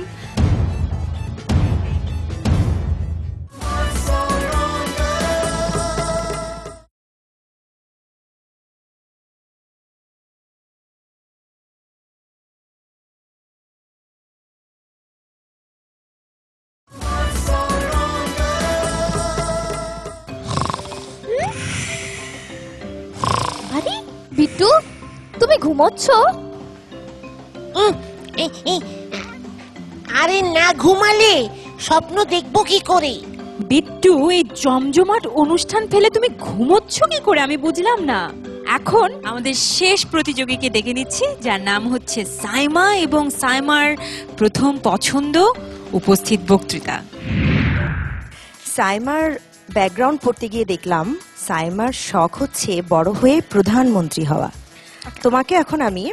আরে বিট্টু, তুমি ঘুমোচ্ছ? আরে না ঘুমালে স্বপ্ন দেখবো কি করে? বিট্টু, এই জমজমাট অনুষ্ঠান ফেলে তুমি ঘুমোচ্ছ কি করে আমি বুঝলাম না। এখন আমাদের শেষ প্রতিযোগীকে ডেকে নিচ্ছি, যার নাম হচ্ছে সাইমা, এবং সাইমার প্রথম পছন্দ উপস্থিত বক্তৃতা। সাইমার ব্যাকগ্রাউন্ড পড়তে গিয়ে দেখলাম সাইমার শখ হচ্ছে বড় হয়ে প্রধানমন্ত্রী হওয়া। তোমাকে এখন আমি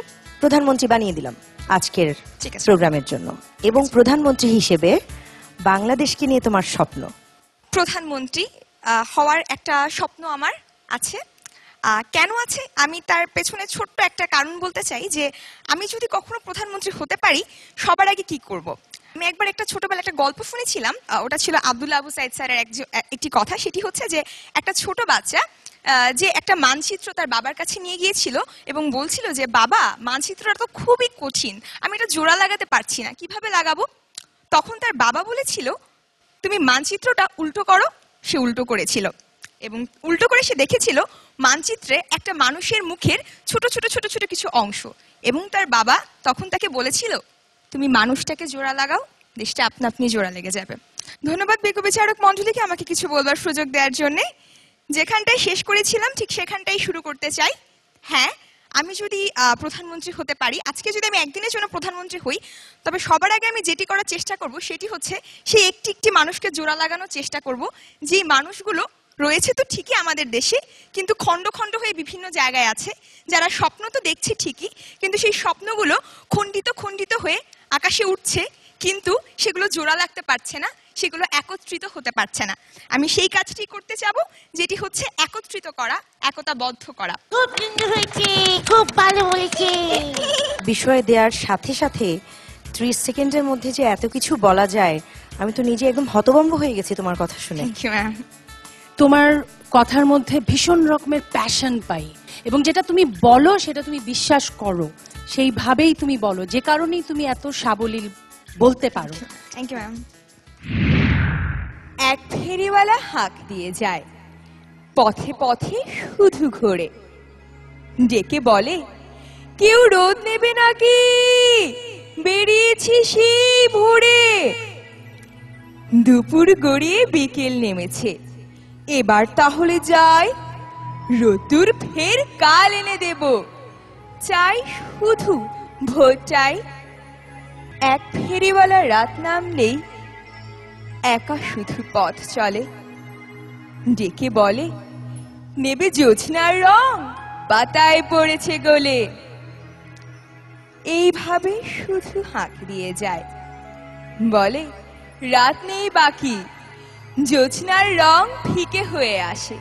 প্রধানমন্ত্রী বানিয়ে দিলাম আজকের প্রোগ্রামের জন্য, এবং প্রধানমন্ত্রী হিসেবে বাংলাদেশকে নিয়ে তোমার স্বপ্ন। প্রধানমন্ত্রী হওয়ার একটা স্বপ্ন আমার আছে। কেন আছে আমি তার পেছনে ছোট্ট একটা কারণ বলতে চাই, যে আমি যদি কখনো প্রধানমন্ত্রী হতে পারি সবার আগে কি করব। আমি একবার একটা ছোটবেলা একটা গল্প শুনেছিলাম, ওটা ছিল আব্দুল্লাহ আবু সাইদ স্যারের একটি কথা। সেটি হচ্ছে যে একটা ছোট বাচ্চা যে একটা মানচিত্র তার বাবার কাছে নিয়ে গিয়েছিল এবং বলছিল যে বাবা, মানচিত্রটা তো খুবই কঠিন, আমি এটা জোড়া লাগাতে পারছি না, কিভাবে লাগাবো? তখন তার বাবা বলেছিল তুমি মানচিত্রটা উল্টো করো। সে উল্টো করেছিল, এবং উল্টো করে সে দেখেছিল মানচিত্রে একটা মানুষের মুখের ছোট ছোট ছোট ছোট কিছু অংশ, এবং তার বাবা তখন তাকে বলেছিল তুমি মানুষটাকে জোড়া লাগাও, দেশটা আপনা আপনি জোড়া লেগে যাবে। ধন্যবাদ বিজ্ঞ বিচারক মণ্ডলীকে আমাকে কিছু বলবার সুযোগ দেওয়ার জন্য। যেখানটায় শেষ করেছিলাম ঠিক সেখানটাই শুরু করতে চাই। হ্যাঁ, আমি যদি প্রধানমন্ত্রী হতে পারি, আজকে যদি আমি একদিনের জন্য প্রধানমন্ত্রী হই, তবে সবার আগে আমি যেটি করার চেষ্টা করব সেটি হচ্ছে সেই একটি একটি মানুষকে জোড়া লাগানোর চেষ্টা করব, যে মানুষগুলো রয়েছে তো ঠিকই আমাদের দেশে, কিন্তু খণ্ড খণ্ড হয়ে বিভিন্ন জায়গায় আছে, যারা স্বপ্ন তো দেখছে ঠিকই, কিন্তু সেই স্বপ্নগুলো খণ্ডিত খণ্ডিত হয়ে আকাশে উঠছে, কিন্তু সেগুলো জোড়া লাগতে পারছে না, সেগুলো একত্রিত হতে পারছে না। আমি সেই কাজটি করতে যাব, যেটি হচ্ছে একত্রিত করা, একতাবদ্ধ করা। খুব সুন্দর হয়েছে, খুব ভালো বলেছে। বিষয় দেওয়ার সাথে সাথে 30 সেকেন্ডের মধ্যে যে এত কিছু বলা যায়, আমি তো নিজে একদম হতভম্ব হয়ে গেছি তোমার কথা শুনে। তোমার কথার মধ্যে ভীষণ রকমের প্যাশন পাই, এবং যেটা তুমি বলো সেটা তুমি বিশ্বাস করো, সেইভাবেই তুমি বলো, যে কারণেই তুমি এত সাবলীল বলতে পারো। Thank you ma'am. এক ফেরিওয়ালা হাঁক দিয়ে যায়, পথে পথে শুধু ঘোরে, ডেকে বলে কেউ রোদ নেবে নাকি, বেরিয়েছি সেই ভোরে। দুপুর গড়িয়ে বিকেল নেমেছে, এবার তাহলে যাই, রতুর ফের কাল এনে দেব, চাই শুধু ভোরটাই। এক ফেরিওয়ালা রাত নামলেই একা শুধু পথ চলে, ডেকে বলে নেবে জোছনার রং, পাতায় পড়েছে গলে। এইভাবে শুধু হাঁক দিয়ে যায়, বলে রাত নেই বাকি, জোছনার রং ফিকে হয়ে আসে,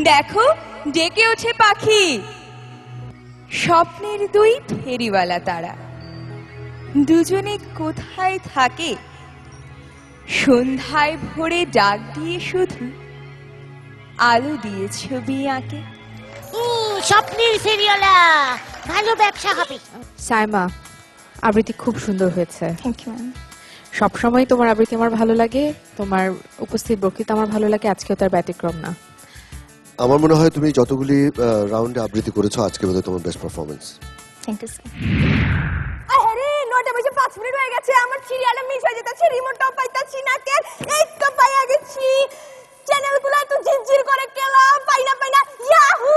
দেখো ডেকে ওঠে পাখি। স্বপ্নের দুই ফেরিওয়ালা তারা, দুজনে কোথায় থাকে, সন্ধ্যায় ভোরে ডাক দিয়ে শুধু আলো দিয়ে ছবি আঁকে। স্বপ্নের ফেরিওয়ালা, ভালো ব্যবসা হবে। সাইমা, আবৃত্তি খুব সুন্দর হয়েছে। Thank you ma'am. সবসময় তোমার আবৃত্তি আমার ভালো লাগে, তোমার উপস্থিত বক্তৃতা আমার ভালো লাগে, আজকেও তার ব্যতিক্রম না। আমার মনে হয় তুমি যতগুলি রাউন্ডে আবৃত্তি করেছো, আজকে বোধহয় তোমার best performance. Thank you sir. আরে 9টা বেজে 5 মিনিট হয়ে গেছে, আমার সিরিয়ালে মিস হয়ে যেতেছে, রিমোটটাও পাইতাছি না, কেন এই তো পাইয়া গেছি, চ্যানেলগুলো তো জিরজির করে কেলাম, পাই না ইয়াহু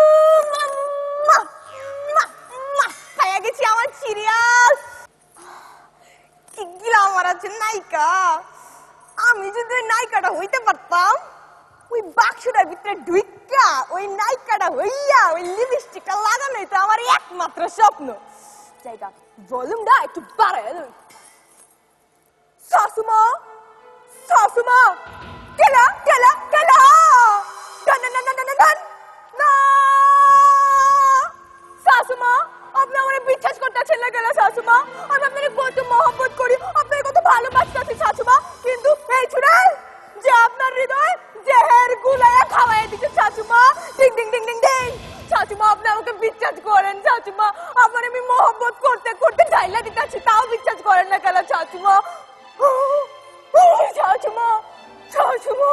পাইয়া গেছি আমার সিরিয়াল। কি গিলা আমার আছে নায়িকা, আমি যদি নায়িকাটা হইতে পারতাম, ওই বাক্সটার ভিতরে ঢুইকা ওই নায়িকাটা হইয়া ওই লিপস্টিকটা লাগানোই তো আমার একমাত্র স্বপ্ন। জায়গা ভলিউমটা একটু বাড়ায় লই। শাশুমা, শাশুমা, কেলা কেলা কেলা, ডান ডান ডান ডান ডান না। শাশুমা, আপনি আমারে বিশ্বাস করতেছেন না কেলা শাশুমা? আমি আপনাকে কত মহব্বত করি, আপনাকে কত ভালোবাসতেছি শাশুমা, কিন্তু এই শুনেন যে আপনার হৃদয় জেহের গুলায়া খাওয়াই দিচ্ছে শাশুমা। ডিং ডিং ডিং ডিং ডিং। শাশুমা, আপনি আমাকে বিশ্বাস করেন শাশুমা, আমার আমি মহব্বত করতে করতে ঢাইলা দিতেছি, তাও বিশ্বাস করেন না কেন শাশুমা? শাশুমা, শাশুমা,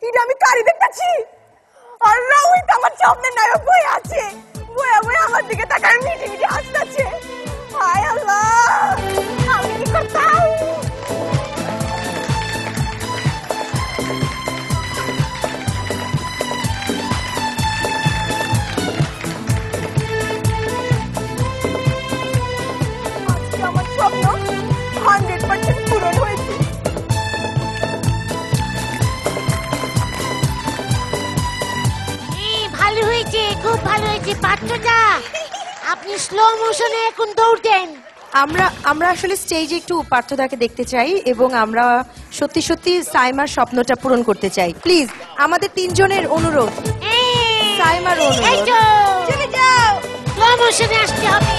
এটা আমি কারি দেখতেছি, আর রোহিত আমার সামনে নায়ক বই আছে, বইয়া বইয়া আমার দিকে তাকায় মিটি মিটি হাসতেছে। হায় আল্লাহ, আমি কি করতাম? আজকে আমার স্বপ্ন 100% পূরণ হয়েছে। ভালো হয়েছে, খুব ভালো হয়েছে। পাত্রটা আপনি স্লো মোশনে এখন দৌড় দেন। আমরা আসলে স্টেজে একটু পার্থদাকে দেখতে চাই, এবং আমরা সত্যি সত্যি সাইমার স্বপ্নটা পূরণ করতে চাই। প্লিজ আমাদের 3 জনের অনুরোধ, সাইমার অনুরোধ, চলে যাও, স্লো মোশনে আসতে হবে।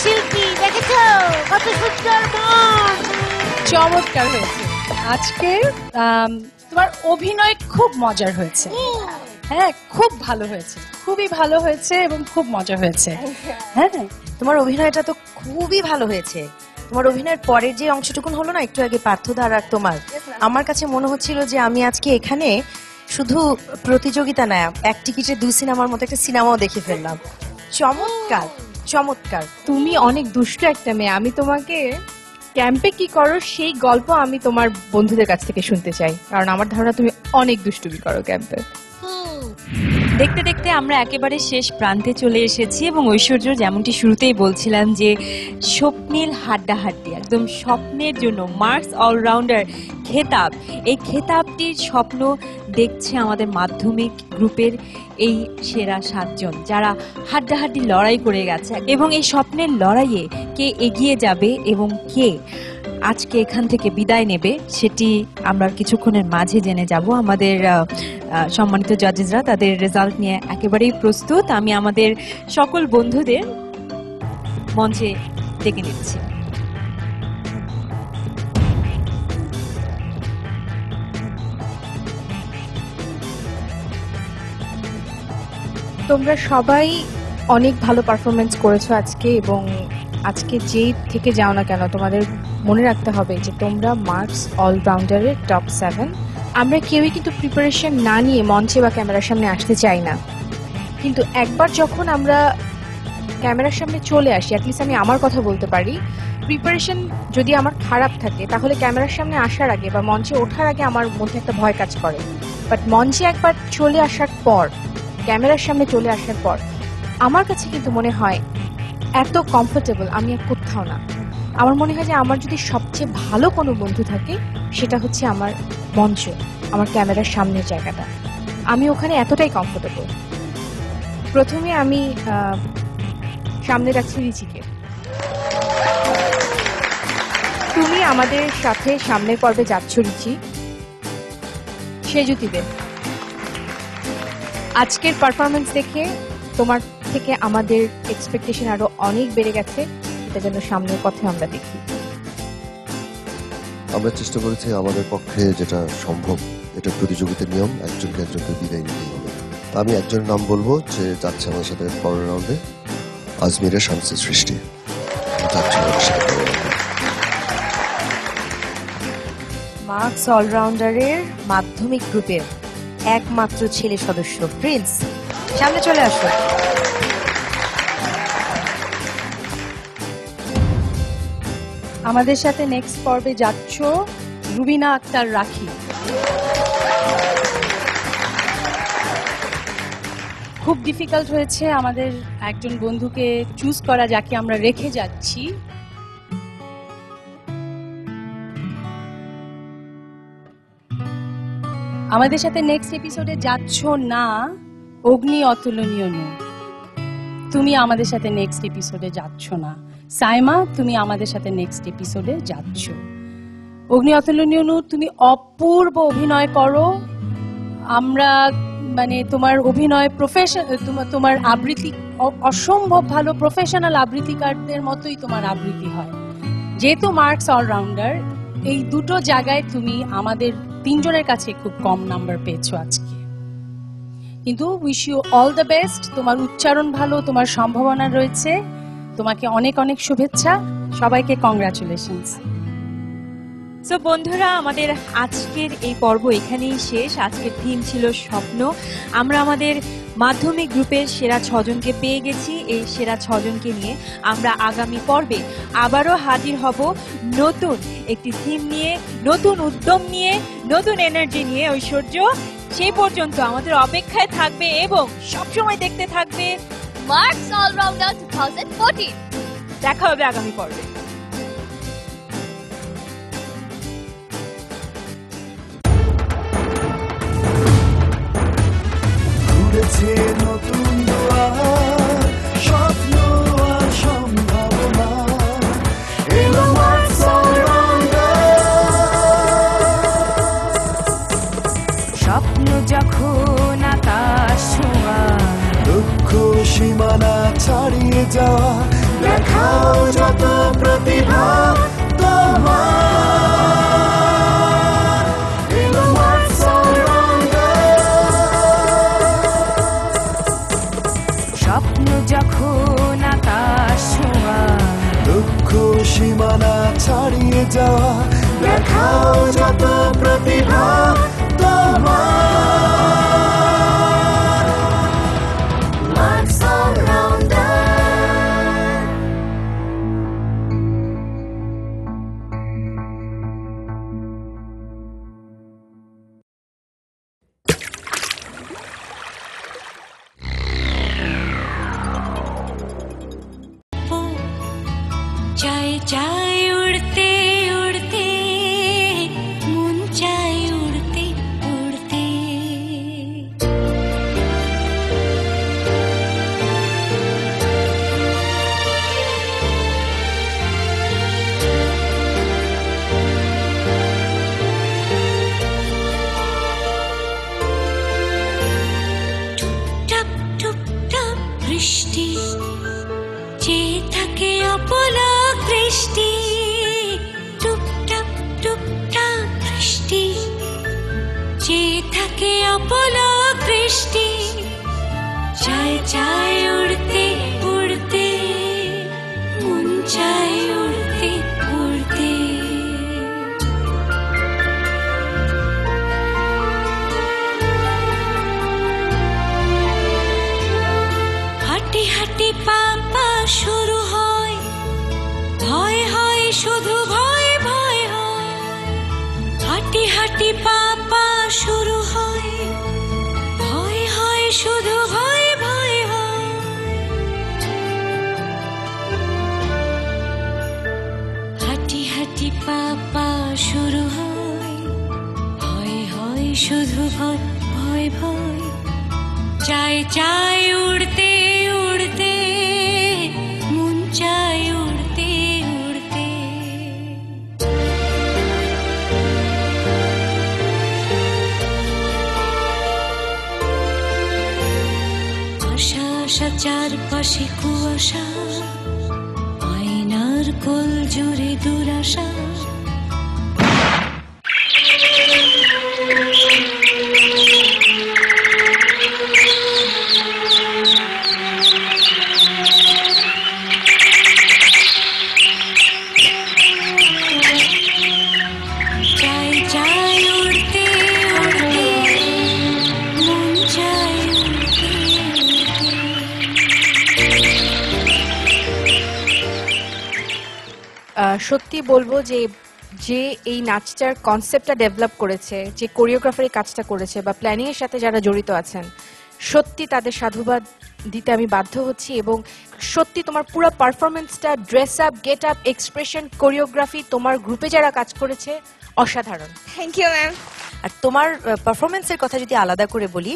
শিল্পী দেখেছো কত সুন্দর মন, চমৎকার হয়েছে আজকে। তোমার অভিনয় খুব মজার হয়েছে, হ্যাঁ খুব ভালো হয়েছে, খুবই ভালো হয়েছে এবং খুব মজা হয়েছে। হ্যাঁ তোমার অভিনয়টা তো খুবই ভালো হয়েছে। তোমার অভিনয়ের পরের যে অংশটুকুন হলো না একটু আগে পার্থধার আর তোমার, আমার কাছে মনে হচ্ছিল যে আমি আজকে এখানে শুধু প্রতিযোগিতা না, এক টিকিটে 2 সিনেমার মতো একটা সিনেমাও দেখে ফেললাম। চমৎকার চমৎকার। তুমি অনেক দুষ্ট একটা মেয়ে। আমি তোমাকে ক্যাম্পে কি করো সেই গল্প আমি তোমার বন্ধুদের কাছ থেকে শুনতে চাই, কারণ আমার ধারণা তুমি অনেক দুষ্টুমি করো ক্যাম্পে। দেখতে দেখতে আমরা একেবারে শেষ প্রান্তে চলে এসেছি এবং ঐশ্বর্য যেমনটি শুরুতেই বলছিলাম যে স্বপ্নীল হাড্ডাহাড্ডি, একদম স্বপ্নের জন্য মার্কস অলরাউন্ডার খেতাব, এই খেতাবটির স্বপ্ন দেখছে আমাদের মাধ্যমিক গ্রুপের এই সেরা 7 জন যারা হাড্ডাহাড্ডি লড়াই করে গেছে। এবং এই স্বপ্নের লড়াইয়ে কে এগিয়ে যাবে এবং কে আজকে এখান থেকে বিদায় নেবে সেটি আমরা কিছুক্ষণের মাঝে জেনে যাব। আমাদের সম্মানিত জাজেসরা তাদের রেজাল্ট নিয়ে একেবারেই প্রস্তুত। আমি আমাদের সকল বন্ধুদের মঞ্চে ডেকে নিচ্ছি। তোমরা সবাই অনেক ভালো পারফরমেন্স করেছো আজকে, এবং আজকে যেই থেকে যাও না কেন তোমাদের মনে রাখতে হবে যে তোমরা মার্কস অলরাউন্ডারের টপ 7। আমরা কেউই কিন্তু প্রিপারেশন না নিয়ে মঞ্চে বা ক্যামেরার সামনে আসতে চাই না, কিন্তু একবার যখন আমরা ক্যামেরার সামনে চলে আসি, অ্যাটলিস্ট আমি আমার কথা বলতে পারি, প্রিপারেশন যদি আমার খারাপ থাকে তাহলে ক্যামেরার সামনে আসার আগে বা মঞ্চে ওঠার আগে আমার মধ্যে একটা ভয় কাজ করে। বাট মঞ্চে একবার চলে আসার পর, ক্যামেরার সামনে চলে আসার পর আমার কাছে কিন্তু মনে হয় এত কমফোর্টেবল আমি আর কোথাও না। আমার মনে হয় যে আমার যদি সবচেয়ে ভালো কোনো বন্ধু থাকে সেটা হচ্ছে আমার মঞ্চ, আমার ক্যামেরার সামনের জায়গাটা। আমি ওখানে এতটাই কমফোর্টেবল। প্রথমে আমি সামনে রাখছি রিচিকে। তুমি আমাদের সাথে সামনের পর্বে যাচ্ছ রিচি। সেজুতি দে, আজকের পারফরমেন্স দেখে তোমার থেকে আমাদের এক্সপেকটেশন আরো অনেক বেড়ে গেছে, এটা যেন সামনের পথে আমরা দেখি। আমরা চেষ্টা করেছি আমাদের পক্ষে যেটা সম্ভব, এটা প্রতিযোগিতার নিয়ম, একজনকে একজনকে বিদায় নিতেই হবে। আমি একজনের নাম বলবো যে যাচ্ছে আমার সাথে পরের রাউন্ডে, আজমিরা শামসি সৃষ্টি যাচ্ছে আমাদের সাথে পরের রাউন্ডে। মার্কস অলরাউন্ডারের মাধ্যমিক গ্রুপের একমাত্র ছেলে সদস্য প্রিন্স, সামনে চলে আসো। আমাদের সাথে নেক্সট পর্বে যাচ্ছ রুবিনা আক্তার রাখি। খুব ডিফিকাল্ট হয়েছে আমাদের একজন বন্ধুকে চুজ করা যাকে আমরা রেখে যাচ্ছি। আমাদের সাথে নেক্সট এপিসোডে যাচ্ছ না অগ্নি অতুলনীয় নূর, তুমি আমাদের সাথে নেক্সট এপিসোডে যাচ্ছ না। সাইমা, তুমি আমাদের সাথে নেক্সট এপিসোডে যাচ্ছ। অগ্নি অতুলনীয় নূর, তুমি অপূর্ব অভিনয় করো। আমরা মানে তোমার অভিনয় প্রফেশন, তোমার আবৃত্তি অসম্ভব ভালো, প্রফেশনাল আবৃত্তিকারদের মতোই তোমার আবৃত্তি হয়। যেহেতু মার্কস অলরাউন্ডার, এই দুটো জায়গায় তুমি আমাদের 3 জনের কাছে খুব কম নাম্বার পেয়েছো আজকে, কিন্তু wish you all the best. তোমার উচ্চারণ ভালো, তোমার সম্ভাবনা রয়েছে, তোমাকে অনেক অনেক শুভেচ্ছা, সবাইকে কংগ্রাচুলেশনস। সো বন্ধুরা, আমাদের আজকের এই পর্ব এখানেই শেষ। আজকের থিম ছিল স্বপ্ন। আমরা আমাদের মাধ্যমিক গ্রুপের সেরা 6 জনকে পেয়ে গেছি। এই সেরা 6 জনকে নিয়ে আমরা আগামী পর্বে আবারও হাজির হব নতুন একটি থিম নিয়ে, নতুন উদ্যম নিয়ে, নতুন এনার্জি নিয়ে। ঐশ্বর্য, সেই পর্যন্ত আমাদের অপেক্ষায় থাকবে এবং সবসময় দেখতে থাকবে মার্কস অলরাউন্ডার 2014। দেখা হবে আগামী পর্বে। নতুন দুয়ার, স্বপ্ন আর সম্ভাবনা, এলো মার্কস অলরাউন্ডার। স্বপ্ন যখন আকাশ ছোঁয়া, দুঃখ সীমানা ছাড়িয়ে যাওয়া, দেখাও যত প্রতিভা তোমার, এলো মার্কস অলরাউন্ডার। সীমানা ছাড়িয়ে যাওয়া দেখাও যত প্রতিভা তোমার Marks all round चाय चाय उड़ते उड़ते मन चाय उड़ते उड़ते टप टप टप बृष्टि जे থাকে অপলক দৃষ্টি টুপটাপ টুপটাপ বৃষ্টি যে থাকে অপলক দৃষ্টি চায় চায় উড়তে উড়তে মন চায় উড়তে উড়তে হাঁটি হাঁটি পা পা শুরু হয় ভয় হয় শুধু ভয় ভয় হয় হাঁটি হাঁটি পা পা শুরু হয় ভয় হয় শুধু ভয় ভয় হয় হাঁটি হাঁটি পা পা শুরু হয় ভয় হয় শুধু ভয় ভয় ভয় চায় চায় উড়তে উড়তে মন চায় উড়তে উড়তে আশা আশা চারপাশে কুয়াশা আয়নার কোল জুড়ে দুরাশা চায় চায় উড়তে উড়তে মন চায় উড়তে সত্যি বলবো যে যে এই নাচটার কনসেপ্টটা ডেভেলপ করেছে, যে কোরিওগ্রাফারি কাজটা করেছে বা প্ল্যানিং এর সাথে যারা জড়িত আছেন, সত্যি তাদের সাধুবাদ দিতে আমি বাধ্য হচ্ছি। এবং সত্যি তোমার পুরো পারফরমেন্সটা, dress up, get up, expression, choreography, তোমার গ্রুপে যারা কাজ করেছে অসাধারণ। Thank you ma'am. আর তোমার পারফরমেন্সের কথা যদি আলাদা করে বলি,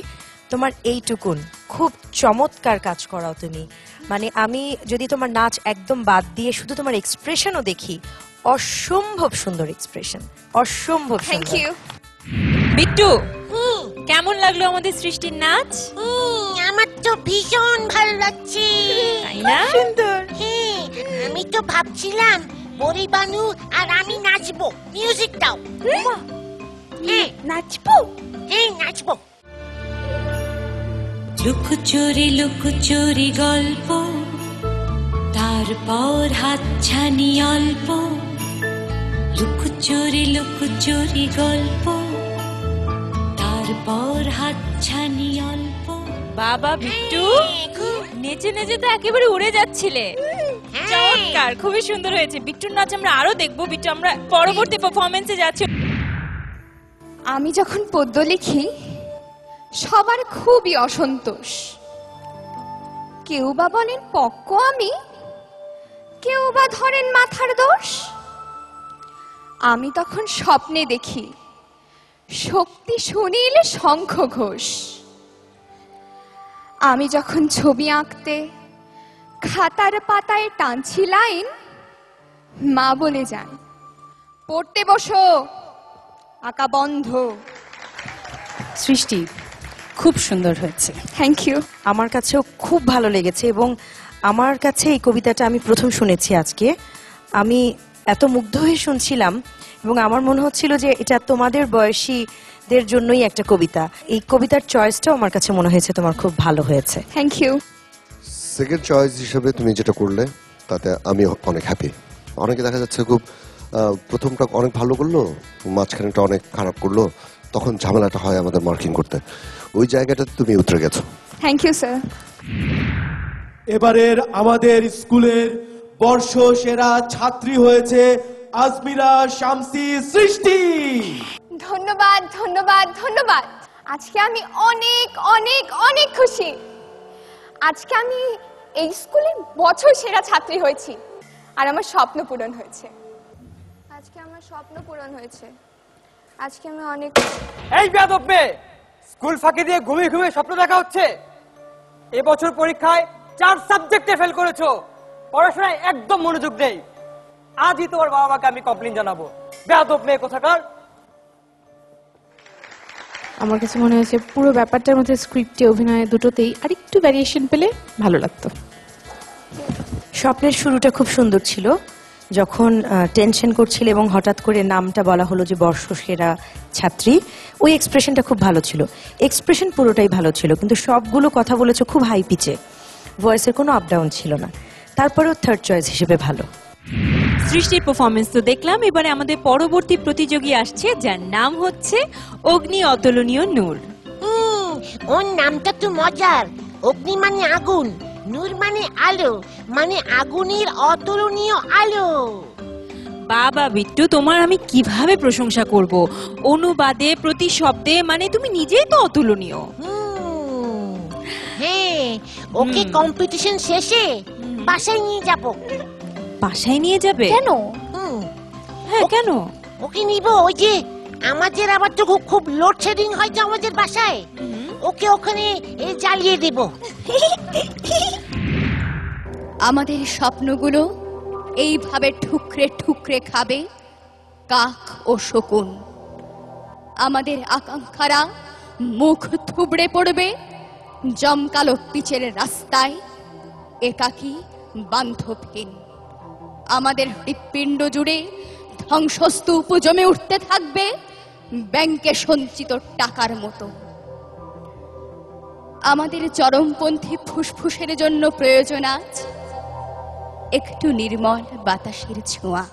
তোমার এইটুকুন খুব চমৎকার কাজ করাও তুমি। মানে আমি যদি তোমার নাচ একদম বাদ দিয়ে শুধু তোমার এক্সপ্রেশনও দেখি, অসম্ভব সুন্দর এক্সপ্রেশন, অসম্ভব থ্যাংক সুন্দর। ইউ। বিট্টু, কেমন লাগলো আমাদের সৃষ্টির নাচ? আমার তো ভীষণ ভালো লাগছে, তাই না? সুন্দর। হ্যাঁ, আমি তো ভাবছিলাম পরিবানু আর আমি নাচবো, মিউজিক দাও। হ্যাঁ নাচবো, হ্যাঁ নাচবো। লুকোচুরি গল্প, তারপর হাতছানি অল্প। লুকোচুরি গল্প, তারপর হাতছানি অল্প। বাবা বিট্টু, নেচে নেচে তো একেবারে উড়ে যাচ্ছিলে। চমৎকার, খুবই সুন্দর হয়েছে। বিট্টুর নাচ আমরা আরো দেখবো। বিট্টু, আমরা পরবর্তী পারফরমেন্সে যাচ্ছি। আমি যখন পদ্য লিখি সবার খুবই অসন্তোষ। কেউ বা বলেন পক্ক আমি, কেউ বা ধরেন মাথার দোষ। আমি তখন স্বপ্নে দেখি শক্তি সুনীল শঙ্খ ঘোষ। আমি যখন ছবি আঁকতে খাতার পাতায় টানছি লাইন, মা বলে যান পড়তে বসো, আঁকা বন্ধ। সৃষ্টি খুব সুন্দর হয়েছে। Thank you. আমার কাছেও খুব ভালো লেগেছে এবং আমার কাছে এই কবিতাটা আমি প্রথম শুনেছি আজকে। আমি এত মুগ্ধ হয়ে শুনছিলাম এবং আমার মনে হচ্ছিল যে এটা তোমাদের বয়সীদের জন্যই একটা কবিতা। এই কবিতার চয়েসটাও আমার কাছে মনে হয়েছে তোমার খুব ভালো হয়েছে। Thank you. সেকেন্ড চয়েস হিসেবে তুমি যেটা করলে তাতে আমি অনেক হ্যাপি, অনেকে দেখা যাচ্ছে খুব প্রথমটা অনেক ভালো করলো, মাঝখানেটা অনেক খারাপ করলো, তখন ঝামেলাটা হয় আমাদের মার্কিং করতে। ওই জায়গাটাতে তুমি উতরে গেছো। Thank you sir. এবারের আমাদের স্কুলের বর্ষ সেরা ছাত্রী হয়েছে আজমিরা শামসি সৃষ্টি। ধন্যবাদ ধন্যবাদ ধন্যবাদ। আজকে আমি অনেক অনেক অনেক খুশি। আজকে আমি এই স্কুলের বছর সেরা ছাত্রী হয়েছি আর আমার স্বপ্ন পূরণ হয়েছে। আজকে আমার স্বপ্ন পূরণ হয়েছে। আজকে আমি অনেক এই বেয়াদব মেয়ে, স্কুল ফাঁকি দিয়ে ঘুমিয়ে ঘুমিয়ে স্বপ্ন দেখা হচ্ছে। এবছর পরীক্ষায় 4 সাবজেক্টে ফেল করেছো, পড়াশোনায় একদম মনোযোগ নেই। আজই তোমার বাবা মাকে আমি কমপ্লেইন জানাবো। বেয়াদব মেয়ে কোথাকার। আমার কাছে মনে হয়েছে পুরো ব্যাপারটার মধ্যে স্ক্রিপ্টে অভিনয় দুটোতেই আরেকটু ভ্যারিয়েশন পেলে ভালো লাগতো। স্বপ্নের শুরুটা খুব সুন্দর ছিল, যখন টেনশন করছিল এবং হঠাৎ করে নামটা বলা হলো যে বর্ষসেরা ছাত্রী। ওই এক্সপ্রেশনটা খুব ভালো ছিল, এক্সপ্রেশন পুরোটাই ভালো ছিল, কিন্তু সবগুলো কথা বলেছে খুব হাই পিচে, ভয়েসের কোনো আপ ডাউন ছিল না। তারপরেও থার্ড চয়েস হিসেবে ভালো। সৃষ্টির পারফরমেন্স তো দেখলাম, এবারে আমাদের পরবর্তী প্রতিযোগী আসছে, যার নাম হচ্ছে অগ্নি অতুলনীয় নূর। ওর নামটা তো মজার। অগ্নি মানে আগুন, নূর মানে আলো, মানে আগুনের অতুলনীয় আলো। বাবা বিট্টু, তোমার আমি কিভাবে প্রশংসা করব? অনুবাদে প্রতি শব্দে মানে তুমি নিজেই তো অতুলনীয়। হ্যাঁ, ওকে কম্পিটিশন শেষে বাসায় নিয়ে যাব। বাসায় নিয়ে যাবে? কেন? হ্যাঁ কেন? ওকে নিব। ওই যে আমাদের আবার তো খুব লোডশেডিং হয় তো আমাদের বাসায়, ওকে ওখানে জ্বালিয়ে দেব। আমাদের স্বপ্নগুলো এইভাবে ঠুকরে ঠুকরে খাবে কাক ও শকুন। আমাদের আকাঙ্ক্ষারা মুখ থুবড়ে পড়বে জমকালো পিচের রাস্তায়, একাকী বান্ধবহীন। আমাদের হৃৎপিণ্ড জুড়ে ধ্বংসস্তূপ জমে উঠতে থাকবে ব্যাংকে সঞ্চিত টাকার মতো। আমাদের চরমপন্থী ফুসফুসের জন্য প্রয়োজন আজ একটু নির্মল বাতাসের ছোঁয়া,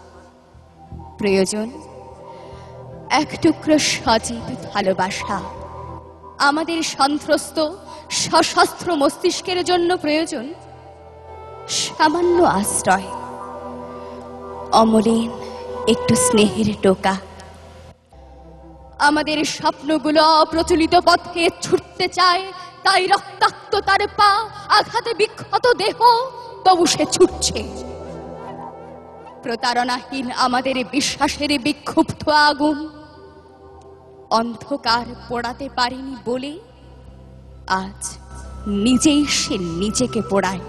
প্রয়োজন এক টুকরো সজীব ভালোবাসা। আমাদের সন্ত্রস্ত সশস্ত্র মস্তিষ্কের জন্য প্রয়োজন সামান্য আশ্রয়, অমলিন একটু স্নেহের টোকা। আমাদের স্বপ্নগুলো অপ্রচলিত পথে ছুটতে চায়, তাই রক্তাক্ত তার পা, আঘাতে বিক্ষত দেহ, তবু সে ছুটছে। প্রতারণাহীন আমাদের বিশ্বাসের বিক্ষুব্ধ আগুন অন্ধকার পোড়াতে পারিনি বলে আজ নিজেই সে নিজেকে পোড়ায়।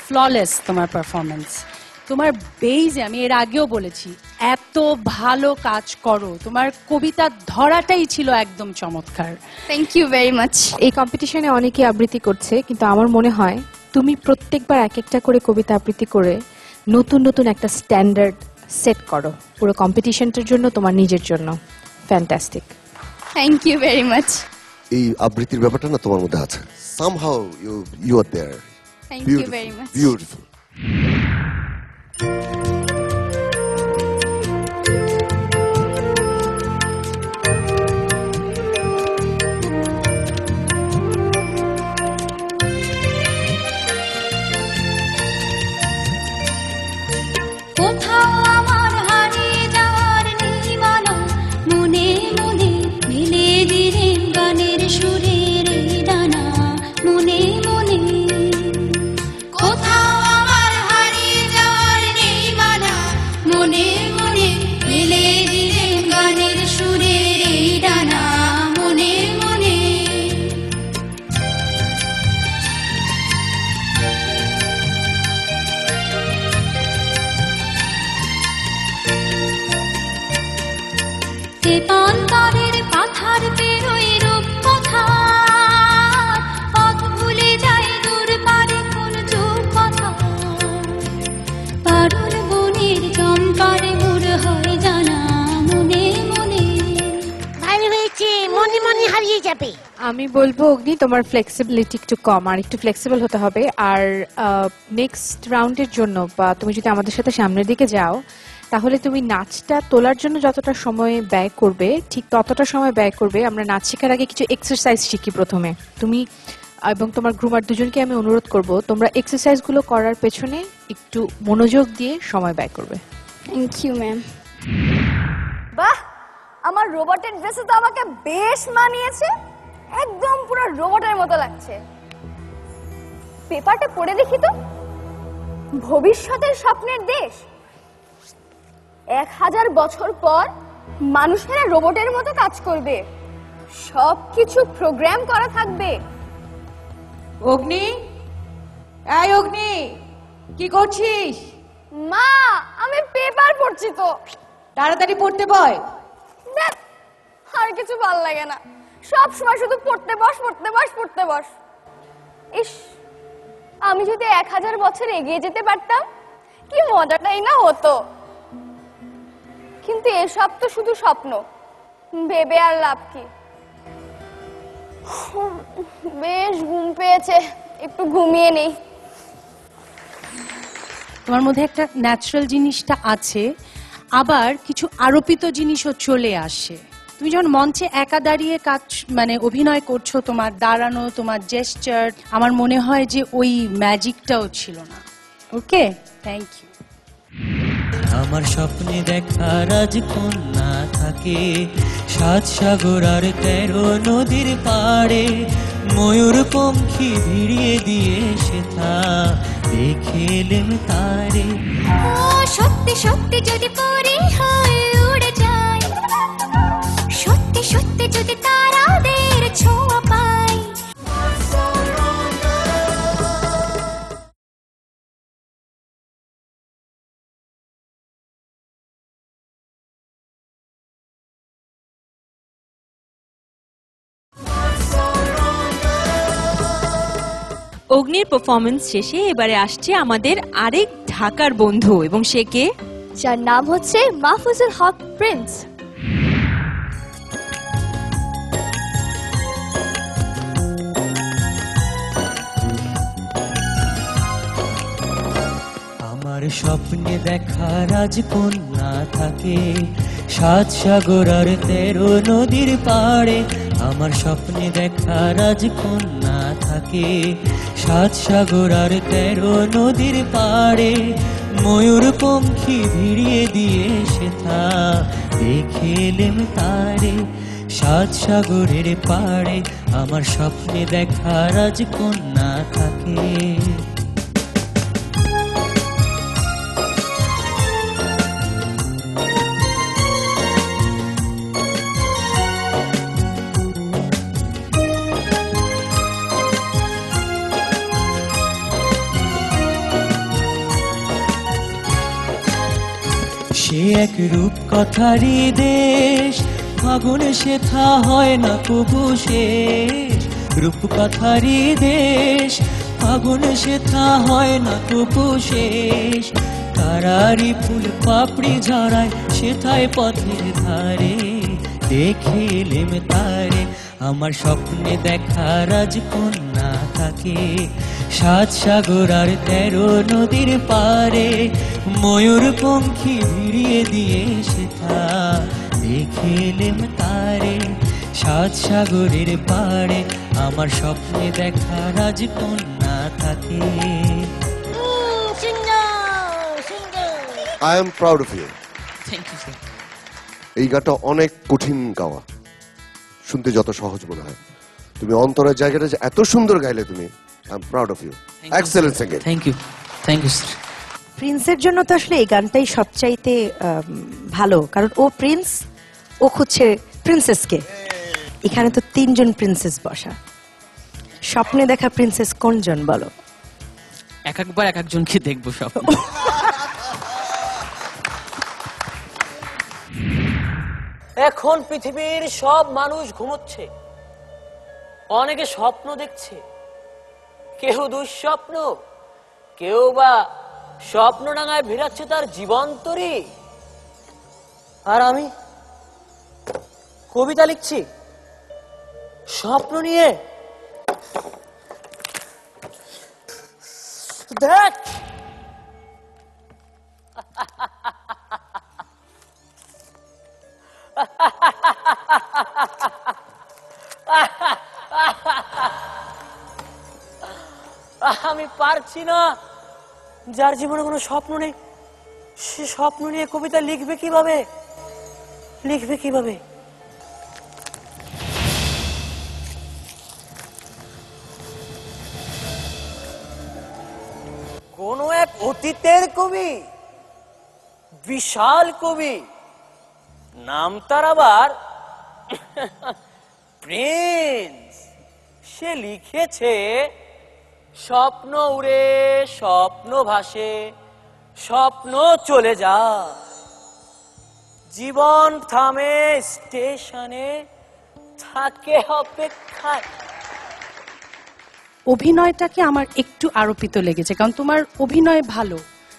ফ্ললেস তোমার পারফরমেন্স, তোমার বেইজে আমি এর আগেও বলেছি এত ভালো কাজ করো, তোমার কবিতার ধরাটাই ছিল একদম চমৎকার। Thank you very much. এই কম্পিটিশনে অনেকে আবৃত্তি করছে, কিন্তু আমার মনে হয় তুমি প্রত্যেকবার এক একটা করে কবিতা আবৃত্তি করে নতুন নতুন একটা স্ট্যান্ডার্ড সেট করো পুরো কম্পিটিশনটার জন্য, তোমার নিজের জন্য। Fantastic. Thank you very much. এই আবৃত্তির ব্যাপারটা না তোমার মধ্যে আছে, somehow you are there. Thank you very much. Beautiful. কোথাও আমার হারিয়ে যাওয়ার নেই মানা, মনে মনে মেলে দিলেন গানের সুরের এই ডানা, মনে মনে। কোথাও আমার হারিয়ে যাওয়ার নেই মানা, মনে মনে মেলে দিলেন গানের সুরের এই ডানা, মনে মনে। তেপান্তরের পাথার পেরোয় রূপকথার, পথ ভুলে যায় দূর পারে কোন যুগ কথা। পারুল বনের চম্পারে মোর হয় জানা, মনে মনে। ভালো হয়েছে, মনে মনে হারিয়ে যাবে। আমি বলবো অগ্নি তোমার ফ্লেক্সিবিলিটি একটু কম, আর একটু ফ্লেক্সিবল হতে হবে। আর নেক্সট রাউন্ডের জন্য বা তুমি যদি আমাদের সাথে সামনের দিকে যাও, তাহলে তুমি নাচটা তোলার জন্য যতটা সময় ব্যয় করবে ঠিক ততটা সময় ব্যয় করবে। আমরা নাচ শেখার আগে কিছু এক্সারসাইজ শিখি প্রথমে। তুমি এবং তোমার গ্রুমার দুজনকে আমি অনুরোধ করব তোমরা এক্সারসাইজগুলো করার পেছনে একটু মনোযোগ দিয়ে সময় ব্যয় করবে। Thank you ma'am. বাহ, আমার রোবটের ড্রেসে তো আমাকে বেশ মানিয়েছে, একদম পুরো রোবটের মতো লাগছে। পেপারটা পড়ে দেখি তো। ভবিষ্যতের স্বপ্নের দেশ, 1000 বছর পর মানুষেরা রোবটের মতো কাজ করবে, সবকিছু প্রোগ্রাম করা থাকবে। অগ্নি, এই অগ্নি, কি করছিস? মা, আমি পেপার পড়ছি তো। তাড়াতাড়ি পড়তে বয়। ধ্যাৎ, আর কিছু ভালো লাগে না, সব সময় শুধু পড়তে বস পড়তে বস পড়তে বস। ইস, আমি যদি 1000 বছর এগিয়ে যেতে পারতাম কি মজাটাই না হতো। কিন্তু এসব তো শুধু স্বপ্ন, ভেবে আর লাভ কি। বেশ ঘুম পেয়েছে, একটু ঘুমিয়ে নেই। তোমার মধ্যে একটা ন্যাচারাল জিনিসটা আছে, আবার কিছু আরোপিত জিনিসও চলে আসে। তুমি যখন মঞ্চে একা দাঁড়িয়ে কাজ মানে অভিনয় করছো, তোমার দাঁড়ানো, তোমার জেস্টার, আমার মনে হয় যে ওই ম্যাজিকটাও ছিল না। ওকে, থ্যাংক ইউ। আমার স্বপ্নে দেখা রাজকন্যা থাকে 7 সাগর আর 13 নদীর পাড়ে, ময়ূর পঙ্খী ভিড়িয়ে দিয়ে সেথা দেখেলেম তারে। ও সত্যি সত্যি যদি পরি হয়ে উড়ে যায়, সত্যি সত্যি যদি তারাদের ছোঁয়া পাই। অগ্নির পারফরমেন্স শেষে এবারে আসছে আমাদের আরেক ঢাকার বন্ধু, এবং সে কে? যার নাম হচ্ছে মাহফুজুল হক প্রিন্স। আমার স্বপ্নে দেখা রাজকন্যা থাকে 7 সাগর আর 13 নদীর পাড়ে, আমার স্বপ্নে দেখা রাজকন্যা থাকে 7 সাগর আর 13 নদীর পাড়ে, ময়ূর পঙ্খী ভিড়িয়ে দিয়ে সেথা দেখেলেম তারে। 7 সাগরের পাড়ে আমার স্বপ্নে দেখা রাজকন্যা থাকে। সে এক রূপ কথারি দেশ, ফাগুন সেথা হয় না কবু শেষ। রূপ কথারি দেশ, ফাগুন সেথা হয় না কবু শেষ। তারারি ফুল পাপড়ি ঝরায় সেথায় পথের ধারে, দেখেলেম তারে। আমার স্বপ্নে দেখা রাজকন্যা থাকে 7 সাগর আর 13 নদীর পারে, ময়ূর পঙ্খী ভিড়িয়ে দিয়ে সেথা দেখেলেম তারে। 7 সাগরের পাড়ে আমার স্বপ্নে দেখা রাজকন্যা থাকে। I am proud of you. Thank you sir. এই গানটা অনেক কঠিন গাওয়া, শুনতে যত সহজ মনে হয়, তুমি অন্তরের জায়গাটা যে এত সুন্দর গাইলে তুমি। I am proud of you. Excellent singing. Thank you, thank you sir. প্রিন্সের জন্য তো আসলে এই গানটাই সবচাইতে ভালো, কারণ ও প্রিন্স, ও খুঁজছে প্রিন্সেসকে। এখানে তো 3 জন প্রিন্সেস বসা, স্বপ্নে দেখা প্রিন্সেস কোনজন বলো? এক একবার এক একজনকে দেখবো স্বপ্ন। এখন পৃথিবীর সব মানুষ ঘুমোচ্ছে, অনেকে স্বপ্ন দেখছে, কেউ দুঃস্বপ্ন, কেউ বা স্বপ্ন ডাঙায় ভিড়াচ্ছে তার জীবন্তরী। আর আমি কবিতা লিখছি, স্বপ্ন নিয়ে দেখ আমি পারছি না। যার জীবনে কোনো স্বপ্ন নেই সে স্বপ্ন নিয়ে কবিতা লিখবে কিভাবে? কোন এক অতীতের কবি, বিশাল কবি, নাম তার আবার প্রিন্স। সে লিখেছে, স্বপ্ন উড়ে স্বপ্ন ভাসে, স্বপ্ন চলে যা, জীবন থামে স্টেশনে, থাকে অপেক্ষায়। অভিনয়টাকে আমার একটু আরোপিত লেগেছে, কারণ তোমার অভিনয় ভালো,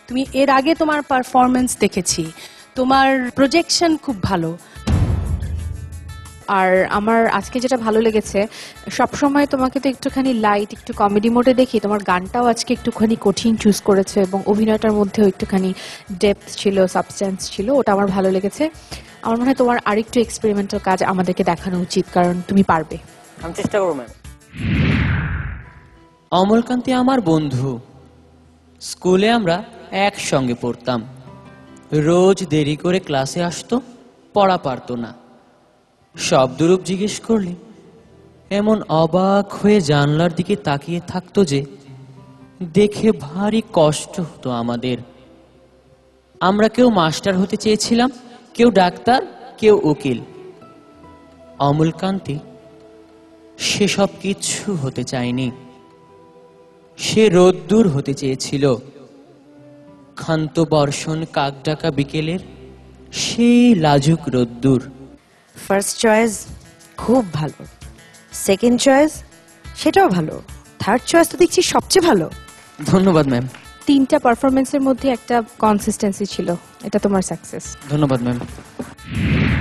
তুমি এর আগে তোমার পারফরমেন্স দেখেছি, তোমার প্রজেকশন খুব ভালো। আর আমার আজকে যেটা ভালো লেগেছে, সবসময় তোমাকে তো একটুখানি লাইট, একটু কমেডি মোডে দেখি, তোমার গানটাও আজকে একটুখানি কঠিন চুজ করেছে এবং অভিনয়টার মধ্যেও একটুখানি ডেপথ ছিল, সাবস্টেন্স ছিল, ওটা আমার ভালো লেগেছে। আমার মনে হয় তোমার আরেকটু এক্সপেরিমেন্টাল কাজ আমাদেরকে দেখানো উচিত, কারণ তুমি পারবে। আমি চেষ্টা করবো ম্যাম। অমলকান্তি আমার বন্ধু, স্কুলে আমরা একসঙ্গে পড়তাম। রোজ দেরি করে ক্লাসে আসতো, পড়া পারতো না। শব্দরূপ জিজ্ঞেস করলে এমন অবাক হয়ে জানলার দিকে তাকিয়ে থাকতো যে দেখে ভারী কষ্ট হতো আমাদের। আমরা কেউ মাস্টার হতে চেয়েছিলাম, কেউ ডাক্তার, কেউ উকিল। অমলকান্তি সেসব কিছু হতে চায়নি। সে রোদ্দুর হতে চেয়েছিল, ক্ষান্ত বর্ষণ কাকডাকা বিকেলের সেই লাজুক রোদ্দুর। ফার্স্ট চয়েস খুব ভালো, সেকেন্ড চয়েস সেটাও ভালো, থার্ড চয়েস তো দেখছি সবচেয়ে ভালো। ধন্যবাদ ম্যাম। তিনটা পারফরমেন্সের মধ্যে একটা কনসিস্টেন্সি ছিল, এটা তোমার সাকসেস। ধন্যবাদ ম্যাম।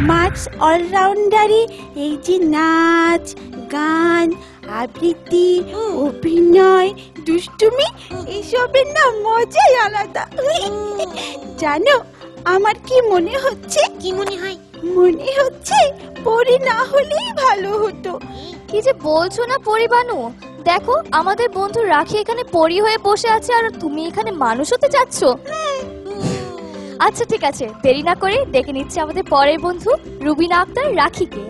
মার্কস অলরাউন্ডারে এই যে নাচ, গান, আবৃত্তি, অভিনয়, দুষ্টুমি, এইসবের না মজাই আলাদা। জানো আমার কি মনে হচ্ছে? কি মনে হয়? মনে হচ্ছে পরি না হলেই ভালো হতো। কি যে বলছো না পরিবানু, দেখো আমাদের বন্ধু রাখি এখানে পরি হয়ে বসে আছে আর তুমি এখানে মানুষ হতে যাচ্ছ। আচ্ছা ঠিক আছে, দেরি না করে ডেকে নিচ্ছে আমাদের পরের বন্ধু রুবিনা আক্তার রাখিকে।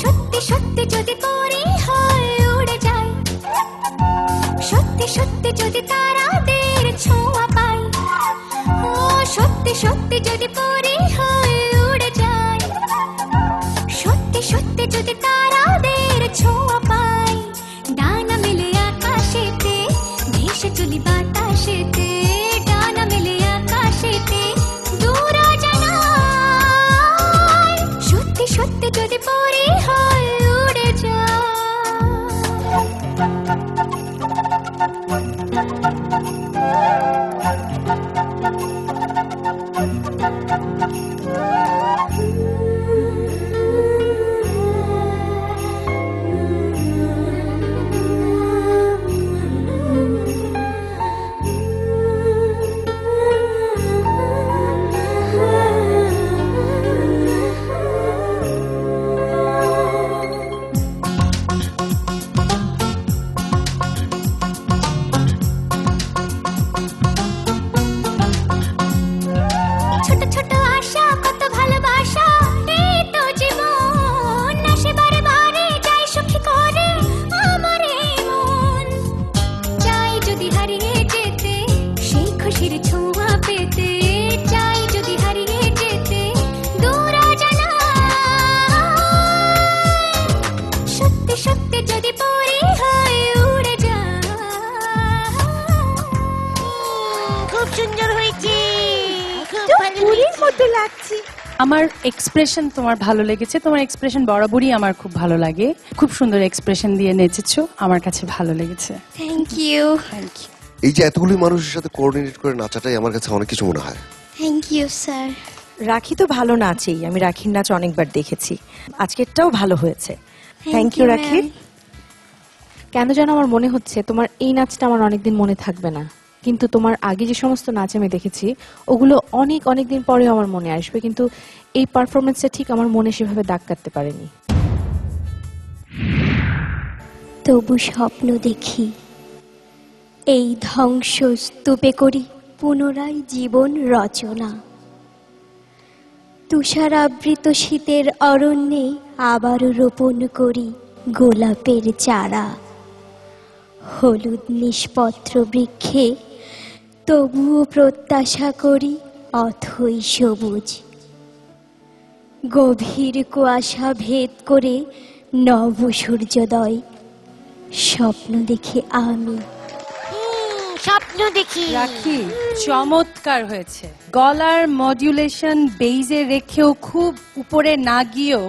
সত্যি সত্যি যদি একটু লাগছে। আমার এক্সপ্রেশন তোমার ভালো লেগেছে, তোমার এক্সপ্রেশন বরাবরই আমার খুব ভালো লাগে, খুব সুন্দর এক্সপ্রেশন দিয়ে নেচেছো, আমার কাছে ভালো লেগেছে। Thank you. Thank you. এই যে এতগুলি মানুষের সাথে কোঅর্ডিনেট করে নাচাটাই আমার কাছে অনেক কিছু মনে হয়। Thank you sir. রাখি তো ভালো নাচেই, আমি রাখির নাচ অনেকবার দেখেছি, আজকেরটাও ভালো হয়েছে। থ্যাংক ইউ রাখি। কেন যেন আমার মনে হচ্ছে তোমার এই নাচটা আমার অনেকদিন মনে থাকবে না, কিন্তু তোমার আগে যে সমস্ত নাচ আমি দেখেছি ওগুলো অনেক অনেক দিন পরেও আমার মনে আসবে, কিন্তু এই পারফরমেন্সটা ঠিক আমার মনে সেভাবে দাগ কাটতে পারেনি। তবু স্বপ্ন দেখি এই ধ্বংস স্তূপে করি পুনরায় জীবন রচনা। তুষারাবৃত শীতের অরণ্যে আবার রোপণ করি গোলাপের চারা। হলুদ নিষ্পত্র বৃক্ষে তবুও প্রত্যাশা করি অথই সবুজ। গভীর কুয়াশা ভেদ করে নব সূর্যোদয় স্বপ্ন দেখি আমি। স্বপ্ন দেখি। রাখি চমৎকার হয়েছে, গলার মডুলেশন বেইজে রেখেও খুব উপরে না গিয়েও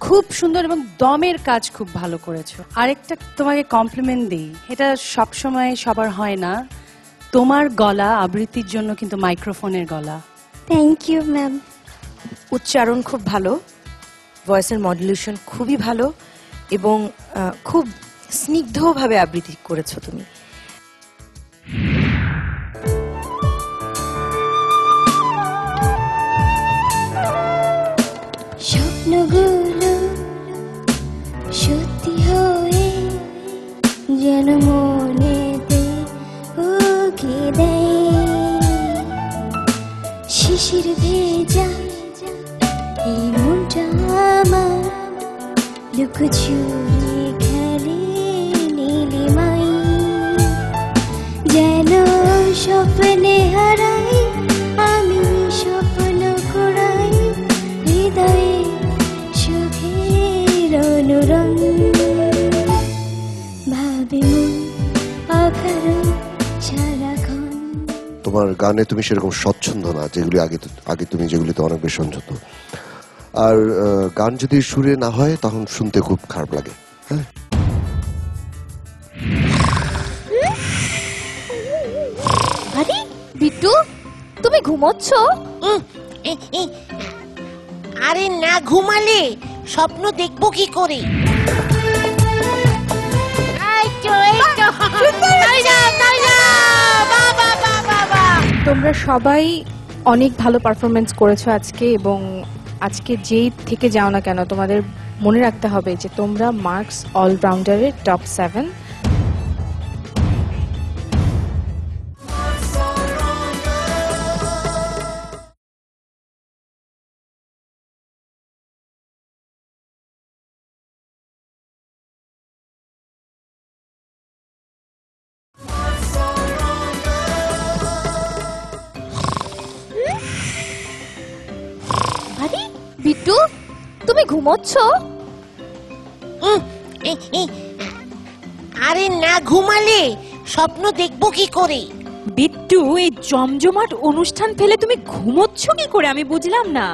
খুব সুন্দর, এবং দমের কাজ খুব ভালো করেছো। আরেকটা তোমাকে কমপ্লিমেন্ট দিই, এটা সবসময় সবার হয় না, তোমার গলা আবৃত্তির জন্য কিন্তু মাইক্রোফোনের গলা। Thank you ma'am. উচ্চারণ খুব ভালো, ভয়েসের মডুলেশন খুবই ভালো, এবং খুব স্নিগ্ধভাবে আবৃত্তি করেছো তুমি। স্বপ্নগুলো সত্যি হয়ে যেন মনেতে উকি দেয়। শিশির ভেজা এই মনটা আমার লুকোচুরি খেলে নীলিমাই। যেন স্বপ্নে হারাই আমি, স্বপ্ন কুড়াই হৃদয়ে সুখের অনুরণ। ভাবি মন অকারণ সারাক্ষণ। তোমার গানে তুমি সেরকম স্বচ্ছন্দ না, যেগুলি আগে তুমি যেগুলিতে অনেক বেশি স্বচ্ছন্দ। আর গান যদি সুরে না হয় তখন শুনতে খুব খারাপ লাগে। হ্যাঁ, আরে বিট্টু, তুমি ঘুমোচ্ছ? আরে না ঘুমালে স্বপ্ন দেখবো কি করে? তোমরা সবাই অনেক ভালো পারফরমেন্স করেছো আজকে, এবং আজকে যেই থেকে যাও না কেন তোমাদের মনে রাখতে হবে যে তোমরা মার্কস অলরাউন্ডারের টপ 7। আরে বিট্টু, তুমি ঘুমোচ্ছ? আরে না ঘুমালে স্বপ্ন দেখবো কি করে? বিট্টু, এই জমজমাট অনুষ্ঠান ফেলে তুমি ঘুমোচ্ছ কি করে আমি বুঝলাম না।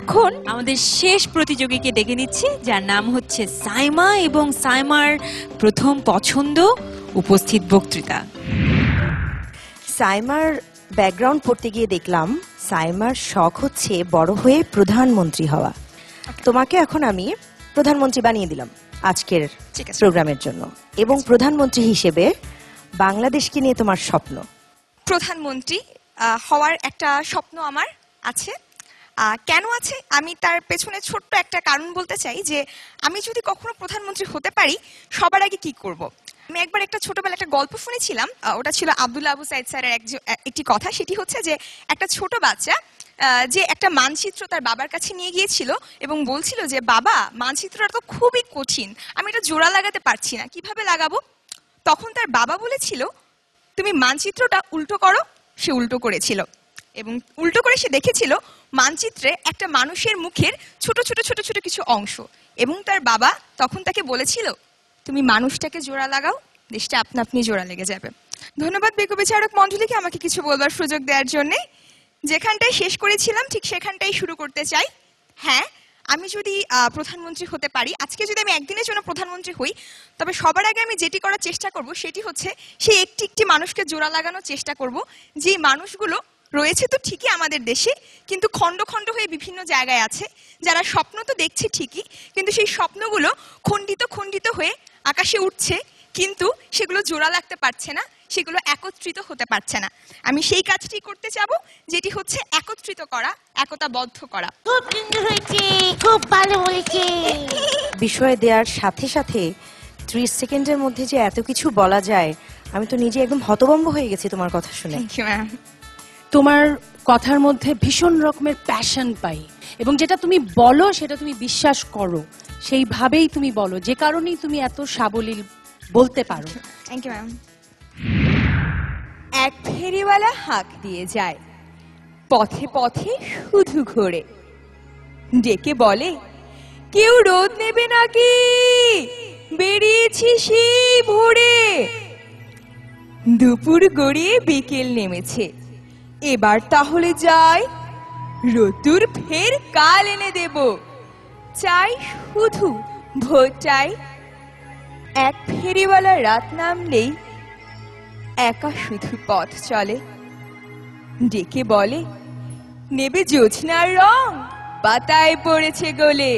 এখন আমাদের শেষ প্রতিযোগীকে ডেকে নিচ্ছি, যার নাম হচ্ছে সাইমা, এবং সাইমার প্রথম পছন্দ উপস্থিত বক্তৃতা। সাইমার ব্যাকগ্রাউন্ড পড়তে গিয়ে দেখলাম সাইমার শখ হচ্ছে বড় হয়ে প্রধানমন্ত্রী হওয়া। তোমাকে এখন আমি প্রধানমন্ত্রী বানিয়ে দিলাম আজকের প্রোগ্রামের জন্য, এবং প্রধানমন্ত্রী হিসেবে বাংলাদেশকে নিয়ে তোমার স্বপ্ন। প্রধানমন্ত্রী হওয়ার একটা স্বপ্ন আমার আছে। কেন আছে আমি তার পেছনে ছোট্ট একটা কারণ বলতে চাই, যে আমি যদি কখনো প্রধানমন্ত্রী হতে পারি সবার আগে কি করব। আমি একবার একটা ছোটবেলা একটা গল্প শুনেছিলাম, ওটা ছিল আব্দুল্লাহ আবু সাইদ স্যারের একটি কথা। সেটি হচ্ছে যে একটা ছোট বাচ্চা যে একটা মানচিত্র তার বাবার কাছে নিয়ে গিয়েছিল এবং বলছিল যে বাবা, মানচিত্রটা তো খুবই কঠিন, আমি এটা জোড়া লাগাতে পারছি না, কিভাবে লাগাবো? তখন তার বাবা বলেছিল, তুমি মানচিত্রটা উল্টো করো। সে উল্টো করেছিল, এবং উল্টো করে সে দেখেছিল মানচিত্রে একটা মানুষের মুখের ছোট ছোট ছোট ছোট কিছু অংশ, এবং তার বাবা তখন তাকে বলেছিল, তুমি মানুষটাকে জোড়া লাগাও, দেশটা আপনা আপনি জোড়া লেগে যাবে। ধন্যবাদ বিজ্ঞ বিচারক মণ্ডলীকে আমাকে কিছু বলবার সুযোগ দেওয়ার জন্যে। যেখানটায় শেষ করেছিলাম ঠিক সেখানটাই শুরু করতে চাই। হ্যাঁ, আমি যদি প্রধানমন্ত্রী হতে পারি, আজকে যদি আমি একদিনের জন্য প্রধানমন্ত্রী হই, তবে সবার আগে আমি যেটি করার চেষ্টা করব সেটি হচ্ছে সেই একটি একটি মানুষকে জোড়া লাগানোর চেষ্টা করব, যে মানুষগুলো রয়েছে তো ঠিকই আমাদের দেশে, কিন্তু খণ্ড খণ্ড হয়ে বিভিন্ন জায়গায় আছে, যারা স্বপ্ন তো দেখছে ঠিকই, কিন্তু সেই স্বপ্নগুলো খণ্ডিত খণ্ডিত হয়ে আকাশে উঠছে, কিন্তু সেগুলো জোড়া লাগতে পারছে না, সেগুলো একত্রিত হতে পারছে না। আমি সেই কাজটি করতে চাবো, যেটি হচ্ছে একত্রিত করা, একতাবদ্ধ করা। খুব সুন্দর হয়েছে, খুব ভালো বলেছে। বিষয় দেওয়ার সাথে সাথে 30 সেকেন্ডের মধ্যে যে এত কিছু বলা যায়, আমি তো নিজে একদম হতভম্ব হয়ে গেছি তোমার কথা শুনে। তোমার কথার মধ্যে ভীষণ রকমের প্যাশন পাই, এবং যেটা তুমি বলো সেটা তুমি বিশ্বাস করো, সেইভাবেই তুমি বলো, যে কারণেই তুমি এত সাবলীল বলতে পারো। Thank you ma'am. এক ফেরিওয়ালা হাঁক দিয়ে যায়, পথে পথে শুধু ঘোরে, ডেকে বলে কেউ রোদ নেবে নাকি, বেরিয়েছি সেই ভোরে। দুপুর গড়িয়ে বিকেল নেমেছে, এবার তাহলে যাই, রতুর ফের কাল এনে দেব, চাই শুধু ভোরটাই। এক ফেরিওয়ালা রাত নামলেই একা শুধু পথ চলে, ডেকে বলে নেবে জোছনার রং, পাতায় পড়েছে গলে।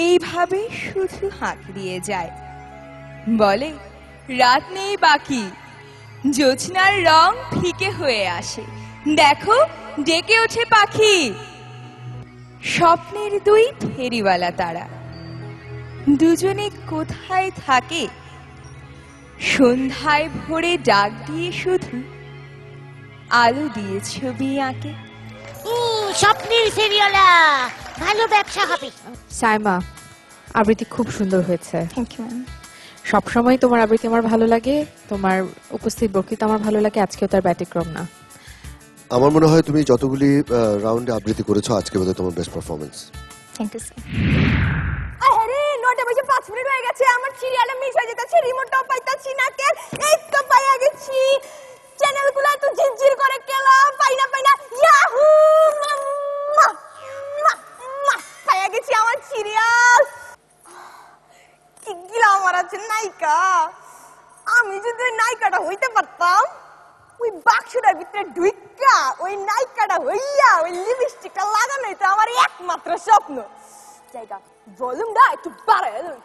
এইভাবে শুধু হাঁক দিয়ে যায়, বলে রাত নেই বাকি, জোছনার রং ফিকে হয়ে আসে, দেখো ডেকে ওঠে পাখি। স্বপ্নের দুই ফেরিওয়ালা তারা, দুজনে কোথায় থাকে, সন্ধ্যায় ভোরে ডাক দিয়ে শুধু আলো দিয়ে ছবি আঁকে। স্বপ্নের ফেরিওয়ালা, ভালো ব্যবসা হবে। সাইমা, আবৃত্তি খুব সুন্দর হয়েছে। Thank you ma'am. সবসময় তোমার আবৃত্তি আমার ভালো লাগে, তোমার উপস্থিত বক্তৃতা আমার ভালো লাগে, আজকেও তার ব্যতিক্রম না। আমার মনে হয় তুমি যতগুলি রাউন্ডে আবৃত্তি করেছো, আজকে বোধহয় তোমার best performance. Thank you sir. আরে 9টা বেজে 5 মিনিট হয়ে গেছে, আমার সিরিয়ালটা মিস হয়ে যেতেছে, রিমোটটাও পাইতাছি না, কে এই তো পাইয়া গেছি, চ্যানেলগুলো তো ঝিরঝির করে কেলা পাইনা ইয়াহু পাইয়া গেছি আমার সিরিয়াল। কি গিলা আমার আছে নায়িকা, আমি যদি নায়িকাটা হইতে পারতাম, ওই বাক্সটার ভিতরে ঢুইকা ওই নায়িকাটা হইয়া ওই লিপস্টিকটা লাগানোই তো আমার একমাত্র স্বপ্ন। জায়গা ভলিউমটা একটু বাড়ায় দিন।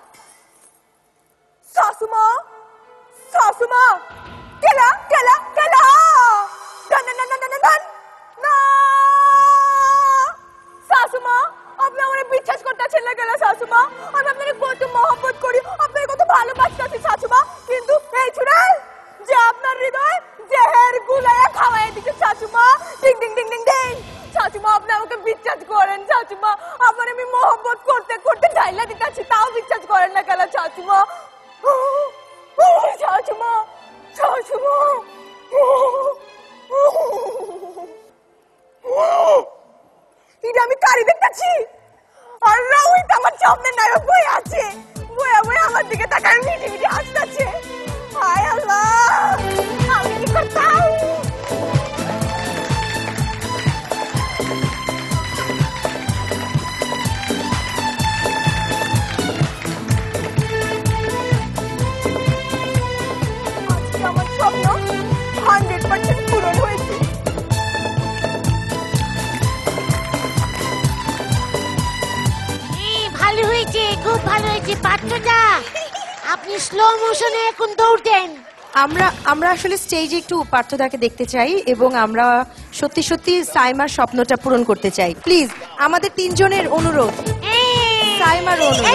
শাশুমা, শাশুমা, কেলা কেলা কেলা, ডান ডান ডান ডান ডান না। শাশুমা, আপনি আমারে বিশ্বাস করতেছেন না কেলা শাশুমা? আমি আপনাকে কত মহব্বত করি, আপনাকে কত ভালোবাসতেছি শাশুমা, কিন্তু এই ছুড়ে যে আপনার হৃদয় জেহের গুলায়া খাওয়াই দিচ্ছে শাশুমা। ডিং ডিং ডিং ডিং ডিং। শাশুমা, আপনি আমাকে বিশ্বাস করেন শাশুমা, আপনার আমি মহব্বত করতে করতে ঢাইলা দিতেছি, তাও বিশ্বাস করেন না কেলা শাশুমা? শাশুমা, শাশুমা, এটা আমি কারি দেখতেছি, আর রোহিত আমার সামনে নায়ক বই আছে, বইয়া বইয়া আমার দিকে তাকায় মিটি মিটি হাসতেছে। হায় আল্লাহ, আমি কি করতাম? আজকে আমার স্বপ্ন 100% পূরণ হয়েছে। ভালো হয়েছে, খুব ভালো হয়েছে। পাত্রটা আপনি স্লো মোশনে এখন দৌড়তেন। আমরা আসলে স্টেজে একটু পার্থদাকে দেখতে চাই, এবং আমরা সত্যি সত্যি সাইমার স্বপ্নটা পূরণ করতে চাই। প্লিজ আমাদের 3 জনের অনুরোধ, সাইমার অনুরোধ,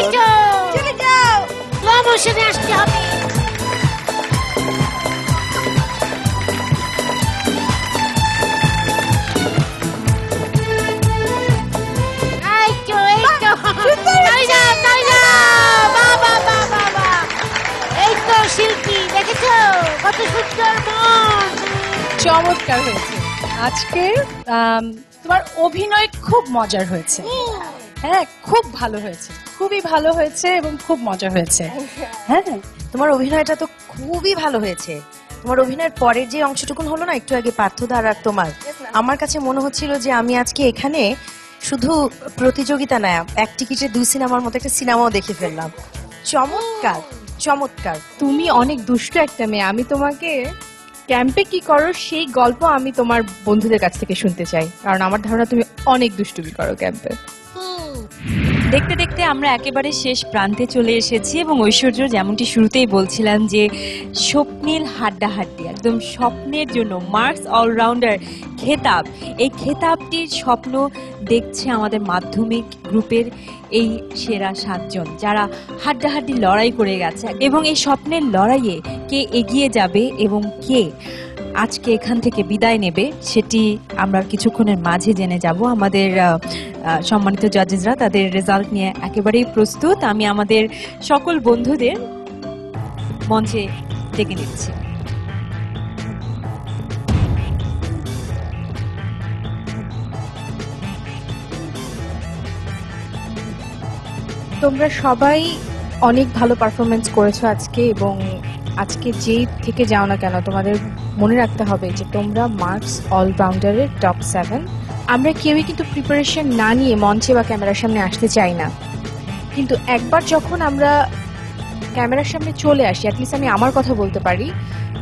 চলে যাও, স্লো মোশনে আসতে হবে। শিল্পী দেখেছো কত সুন্দর মন, চমৎকার হয়েছে আজকে। তোমার অভিনয় খুব মজার হয়েছে, হ্যাঁ খুব ভালো হয়েছে, খুবই ভালো হয়েছে এবং খুব মজা হয়েছে। হ্যাঁ, তোমার অভিনয়টা তো খুবই ভালো হয়েছে। তোমার অভিনয়ের পরের যে অংশটুকুন হলো না একটু আগে পার্থদার আর তোমার, আমার কাছে মনে হচ্ছিল যে আমি আজকে এখানে শুধু প্রতিযোগিতা না, এক টিকিটে 2 সিনেমার মতো একটা সিনেমাও দেখে ফেললাম। চমৎকার চমৎকার। তুমি অনেক দুষ্ট একটা মেয়ে। আমি তোমাকে ক্যাম্পে কি করো সেই গল্প আমি তোমার বন্ধুদের কাছ থেকে শুনতে চাই, কারণ আমার ধারণা তুমি অনেক দুষ্টুমি করো ক্যাম্পে। দেখতে দেখতে আমরা একেবারে শেষ প্রান্তে চলে এসেছি এবং ঐশ্বর্য যেমনটি শুরুতেই বলছিলাম যে স্বপ্নীল হাড্ডাহাড্ডি, একদম স্বপ্নের জন্য মার্কস অলরাউন্ডার খেতাব, এই খেতাবটির স্বপ্ন দেখছে আমাদের মাধ্যমিক গ্রুপের এই সেরা 7 জন যারা হাড্ডাহাড্ডি লড়াই করে গেছে। এবং এই স্বপ্নের লড়াইয়ে কে এগিয়ে যাবে এবং কে আজকে এখান থেকে বিদায় নেবে সেটি আমরা কিছুক্ষণের মাঝে জেনে যাব। আমাদের সম্মানিত জাজেসরা তাদের রেজাল্ট নিয়ে একেবারেই প্রস্তুত। আমি আমাদের সকল বন্ধুদের মঞ্চে ডেকে নিচ্ছি। তোমরা সবাই অনেক ভালো পারফরমেন্স করেছো আজকে, এবং আজকে যেই থেকে যাও না কেন তোমাদের মনে রাখতে হবে যে তোমরা মার্কস অলরাউন্ডারের টপ 7। আমরা কেউই কিন্তু প্রিপারেশন না নিয়ে মঞ্চে বা ক্যামেরার সামনে আসতে চাই না, কিন্তু একবার যখন আমরা ক্যামেরার সামনে চলে আসি, অ্যাটলিস্ট আমি আমার কথা বলতে পারি,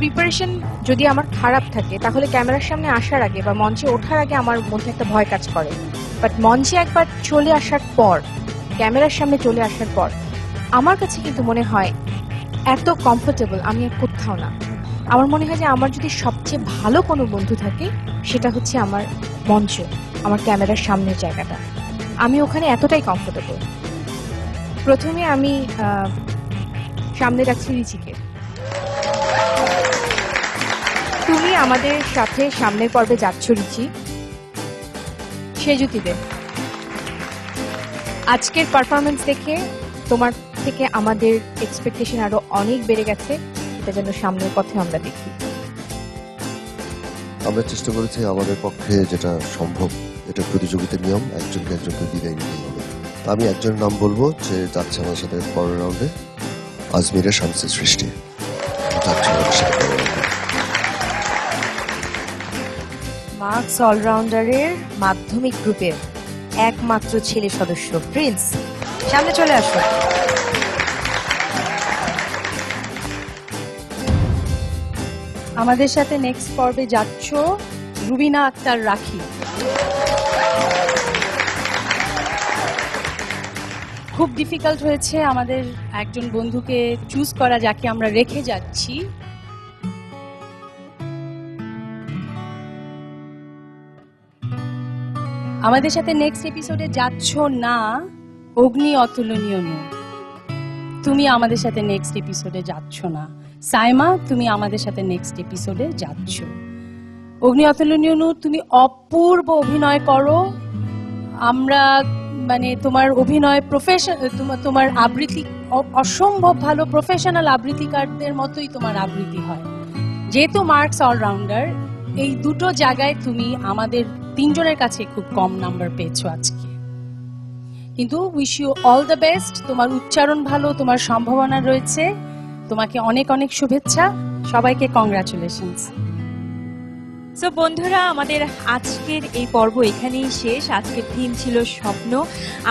প্রিপারেশন যদি আমার খারাপ থাকে তাহলে ক্যামেরার সামনে আসার আগে বা মঞ্চে ওঠার আগে আমার মধ্যে একটা ভয় কাজ করে। বাট মঞ্চে একবার চলে আসার পর, ক্যামেরার সামনে চলে আসার পর আমার কাছে কিন্তু মনে হয় এত কমফোর্টেবল আমি আর কোথাও না। আমার মনে হয় যে আমার যদি সবচেয়ে ভালো কোনো বন্ধু থাকে সেটা হচ্ছে আমার মঞ্চ, আমার ক্যামেরার সামনের জায়গাটা। আমি ওখানে এতটাই কমফোর্টেবল। প্রথমে আমি সামনে রাখছি রিচিকে। তুমি আমাদের সাথে সামনের পর্বে যাচ্ছ রিচি। সেজুতি দে, আজকের পারফরমেন্স দেখে তোমার থেকে আমাদের এক্সপেকটেশন আরো অনেক বেড়ে গেছে, এটা যেন সামনের পথে আমরা দেখি। আমরা চেষ্টা করেছি আমাদের পক্ষে যেটা সম্ভব, এটা প্রতিযোগিতার নিয়ম, একজনকে একজনকে বিদায় নিতেই হবে। আমি একজনের নাম বলবো যে যাচ্ছে আমাদের সাথে পরের রাউন্ডে, আজমিরের শামসি সৃষ্টি যাচ্ছে আমাদের সাথে পরের রাউন্ডে। মার্কস অলরাউন্ডারের মাধ্যমিক গ্রুপের একমাত্র ছেলে সদস্য প্রিন্স, সামনে চলে আসো। আমাদের সাথে নেক্সট পর্বে যাচ্ছ রুবিনা আক্তার রাখি। খুব ডিফিকাল্ট হয়েছে আমাদের একজন বন্ধুকে চুজ করা যাকে আমরা রেখে যাচ্ছি। আমাদের সাথে নেক্সট এপিসোডে যাচ্ছ না অগ্নি অতুলনীয় নূর, তুমি আমাদের সাথে নেক্সট এপিসোডে যাচ্ছ না। সাইমা, তুমি আমাদের সাথে নেক্সট এপিসোডে যাচ্ছ। অগ্নি অতুলনীয় নূর, তুমি অপূর্ব অভিনয় করো। আমরা মানে তোমার অভিনয় প্রফেশন, তোমার আবৃত্তি অসম্ভব ভালো, প্রফেশনাল আবৃত্তিকারদের মতোই তোমার আবৃত্তি হয়। যেহেতু মার্কস অলরাউন্ডার, এই দুটো জায়গায় তুমি আমাদের 3 জনের কাছে খুব কম নাম্বার পেয়েছো আজকে, কিন্তু wish you all the best. তোমার উচ্চারণ ভালো, তোমার সম্ভাবনা রয়েছে, তোমাকে অনেক অনেক শুভেচ্ছা, সবাইকে কংগ্রাচুলেশনস। সো বন্ধুরা, আমাদের আজকের এই পর্ব এখানেই শেষ। আজকের থিম ছিল স্বপ্ন।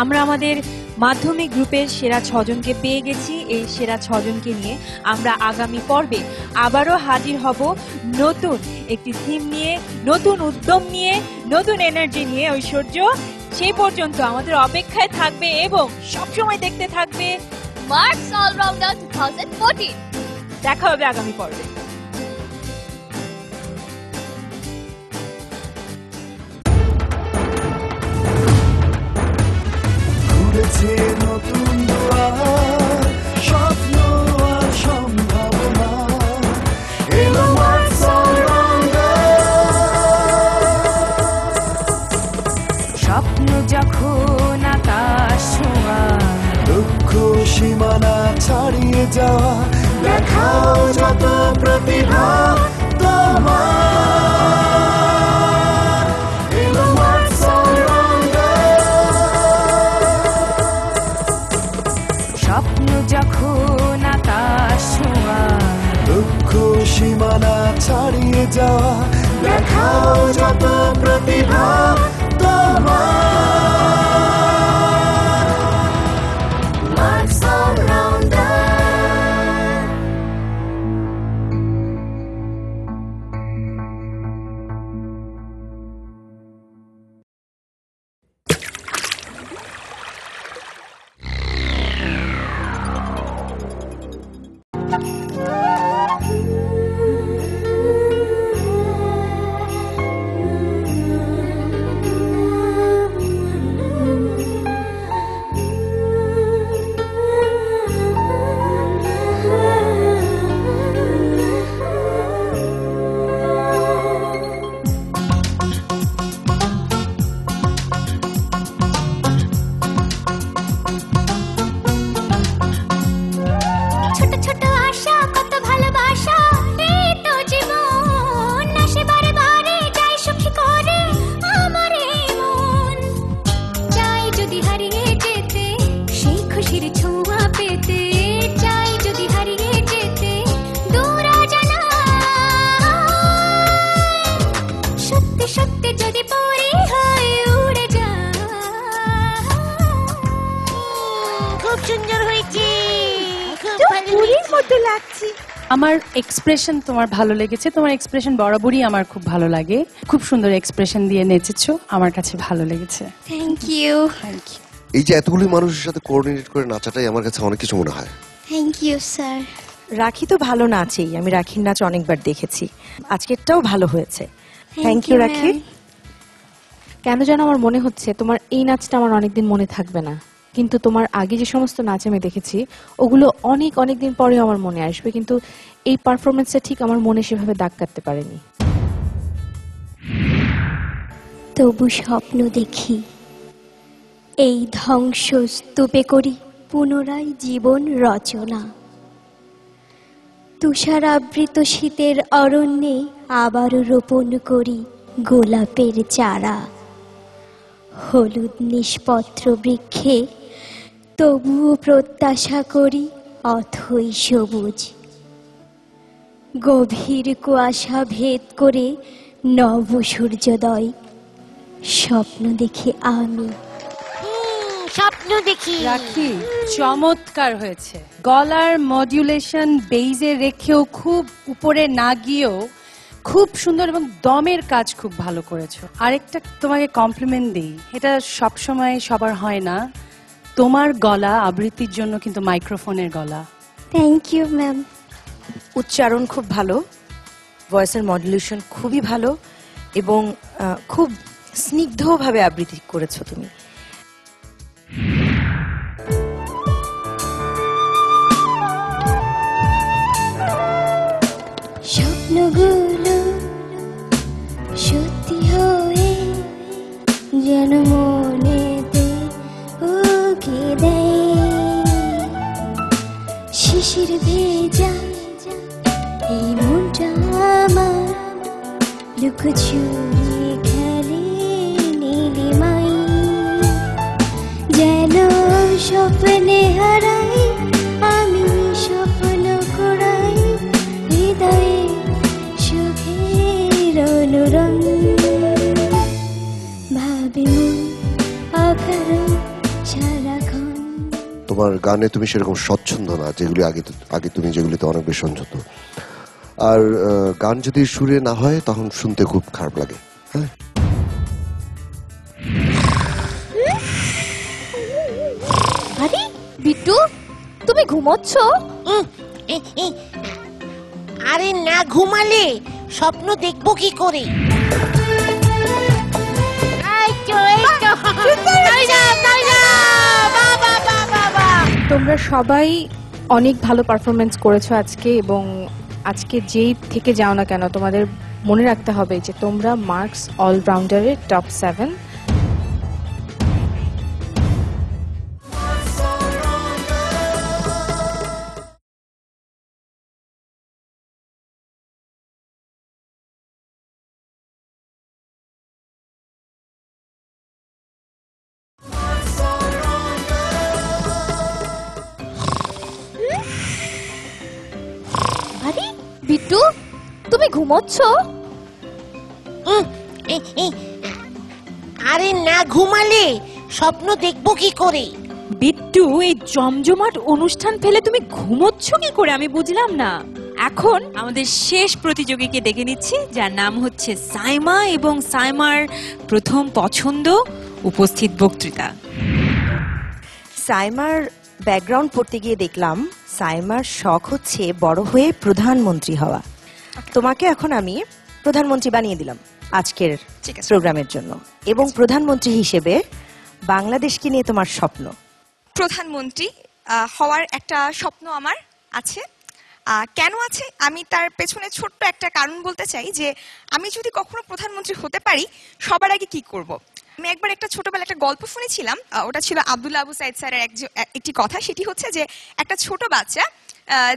আমরা আমাদের মাধ্যমিক গ্রুপের সেরা 6 জনকে পেয়ে গেছি। এই সেরা 6 জনকে নিয়ে আমরা আগামী পর্বে আবারও হাজির হব নতুন একটি থিম নিয়ে, নতুন উদ্যম নিয়ে, নতুন এনার্জি নিয়ে। ঐশ্বর্য, সেই পর্যন্ত আমাদের অপেক্ষায় থাকবে এবং সবসময় দেখতে থাকবে মার্কস অলরাউন্ডার 2014। দেখা হবে আগামী পর্বে। নতুন দুয়ার, স্বপ্ন আর সম্ভাবনা, এলো মার্কস অলরাউন্ডার। স্বপ্ন যখন আকাশ ছোঁয়া, লক্ষ্য সীমানা ছাড়িয়ে যাওয়া, দেখাও যত প্রতিভা তোমার, এলো মার্কস স্বপ্ন যখন আকাশ ছোঁয়া, লক্ষ্য সীমা সীমানা ছাড়িয়ে যাওয়া দেখাও যত প্রতিভা তোমার Marks all round আমার এক্সপ্রেশন তোমার ভালো লেগেছে, তোমার এক্সপ্রেশন বরাবরই আমার খুব ভালো লাগে, খুব সুন্দর এক্সপ্রেশন দিয়ে নেচেছো, আমার কাছে ভালো লেগেছে। Thank you. Thank you. এই যে এতগুলি মানুষের সাথে কোঅর্ডিনেট করে নাচাটাই আমার কাছে অনেক কিছু মনে হয়। Thank you sir. রাখি তো ভালো নাচেই, আমি রাখির নাচ অনেকবার দেখেছি, আজকেরটাও ভালো হয়েছে। থ্যাংক ইউ রাখি। কেন যেন আমার মনে হচ্ছে তোমার এই নাচটা আমার অনেকদিন মনে থাকবে না, কিন্তু তোমার আগে যে সমস্ত নাচ আমি দেখেছি ওগুলো অনেক অনেক দিন পরে আমার মনে আসবে, কিন্তু এই পারফরমেন্সটা ঠিক আমার মনে সেভাবে দাগ কাটতে পারেনি। তবু স্বপ্ন দেখি এই ধ্বংস স্তূপে করি পুনরায় জীবন রচনা। তুষারাবৃত শীতের অরণ্যে আবারও রোপণ করি গোলাপের চারা। হলুদ নিষ্পত্র বৃক্ষে তবুও প্রত্যাশা করি অথই সবুজ। গভীর কুয়াশা ভেদ করে নব সূর্যোদয় স্বপ্ন দেখি আমি। স্বপ্ন দেখি। রাখি চমৎকার হয়েছে, গলার মডুলেশন বেইজে রেখেও খুব উপরে না গিয়েও খুব সুন্দর, এবং দমের কাজ খুব ভালো করেছো। আরেকটা তোমাকে কমপ্লিমেন্ট দেই, এটা সবসময় সবার হয় না, তোমার গলা আবৃত্তির জন্য কিন্তু মাইক্রোফোনের গলা। Thank you ma'am. উচ্চারণ খুব ভালো, ভয়েসের মডুলেশন খুবই ভালো, এবং খুব স্নিগ্ধভাবে আবৃত্তি করেছো তুমি। স্বপ্নগুলো সত্যি হয়ে যেন মনেতে উকি দেয়। শিশির ভেজা এই মনটা আমার লুকোচুরি খেলে নীলিমাই। যেন স্বপ্নে হারাই আমি, স্বপ্ন করাই হৃদয়ে সুখের অনুরণ। ভাবি মন অকারণ সারাক্ষণ। তোমার গানে তুমি সেরকম স্বচ্ছন্দ না, যেগুলি আগে তুমি যেগুলিতে অনেক বেশি স্বচ্ছন্দ। আর গান যদি সুরে না হয় তখন শুনতে খুব খারাপ লাগে। হ্যাঁ, আরে বিট্টু, তুমি ঘুমোচ্ছ? আরে না ঘুমালে স্বপ্ন দেখবো কি করে? তোমরা সবাই অনেক ভালো পারফরমেন্স করেছো আজকে, এবং আজকে যেই থেকে যাও না কেন তোমাদের মনে রাখতে হবে যে তোমরা মার্কস অলরাউন্ডারের টপ 7। বিট্টু, তুমি ঘুমোচ্ছ? আরে না ঘুমালে স্বপ্ন দেখবো কি করে? বিট্টু, এই জমজমাট অনুষ্ঠান ফেলে তুমি ঘুমোচ্ছ কি করে আমি বুঝলাম না। এখন আমাদের শেষ প্রতিযোগীকে ডেকে নিচ্ছি, যার নাম হচ্ছে সাইমা, এবং সাইমার প্রথম পছন্দ উপস্থিত বক্তৃতা। সাইমার ব্যাকগ্রাউন্ড পড়তে গিয়ে দেখলাম সাইমার শখ হচ্ছে বড় হয়ে প্রধানমন্ত্রী হওয়া। তোমাকে এখন আমি প্রধানমন্ত্রী বানিয়ে দিলাম আজকের প্রোগ্রামের জন্য, এবং প্রধানমন্ত্রী হিসেবে বাংলাদেশকে নিয়ে তোমার স্বপ্ন। প্রধানমন্ত্রী হওয়ার একটা স্বপ্ন আমার আছে। কেন আছে আমি তার পেছনে ছোট্ট একটা কারণ বলতে চাই, যে আমি যদি কখনো প্রধানমন্ত্রী হতে পারি সবার আগে কি করব। আমি একবার একটা ছোটবেলা একটা গল্প শুনেছিলাম, ওটা ছিল আব্দুল্লাহ আবু সাইদ স্যারের একটি কথা। সেটি হচ্ছে যে একটা ছোট বাচ্চা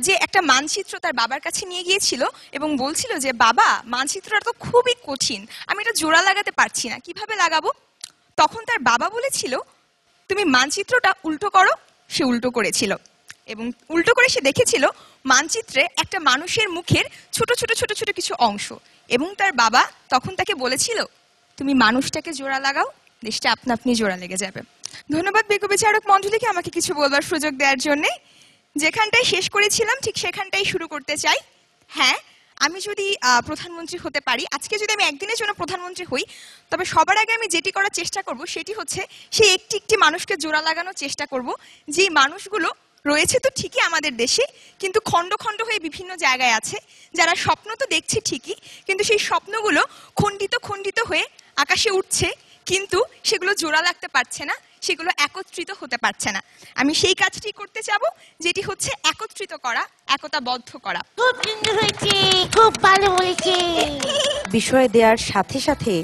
যে একটা মানচিত্র তার বাবার কাছে নিয়ে গিয়েছিল এবং বলছিল যে বাবা, মানচিত্রটা তো খুবই কঠিন, আমি এটা জোড়া লাগাতে পারছি না, কিভাবে লাগাবো? তখন তার বাবা বলেছিল, তুমি মানচিত্রটা উল্টো করো। সে উল্টো করেছিল এবং উল্টো করে সে দেখেছিল মানচিত্রে একটা মানুষের মুখের ছোট ছোট ছোট ছোট কিছু অংশ, এবং তার বাবা তখন তাকে বলেছিল, তুমি মানুষটাকে জোড়া লাগাও, দেশটা আপনা আপনি জোড়া লেগে যাবে। ধন্যবাদ বিজ্ঞ বিচারক মণ্ডলীকে আমাকে কিছু বলবার সুযোগ দেওয়ার জন্যে। যেখানটায় শেষ করেছিলাম ঠিক সেখানটাই শুরু করতে চাই। হ্যাঁ, আমি যদি প্রধানমন্ত্রী হতে পারি, আজকে যদি আমি একদিনের জন্য প্রধানমন্ত্রী হই, তবে সবার আগে আমি যেটি করার চেষ্টা করব সেটি হচ্ছে সেই একটি একটি মানুষকে জোড়া লাগানোর চেষ্টা করব, যে মানুষগুলো রয়েছে তো ঠিকই আমাদের দেশে, কিন্তু খণ্ড খণ্ড হয়ে বিভিন্ন জায়গায় আছে, যারা স্বপ্ন তো দেখছে ঠিকই, কিন্তু সেই স্বপ্নগুলো খণ্ডিত খণ্ডিত হয়ে আকাশে উঠছে, কিন্তু সেগুলো জোড়া লাগতে পারছে না, সেগুলো একত্রিত হতে পারছে না। আমি সেই কাজটি করতে চাবো, যেটি হচ্ছে একত্রিত করা, একতাবদ্ধ করা। খুব সুন্দর হয়েছে, খুব ভালো হয়েছে। বিষয় দেওয়ার সাথে সাথে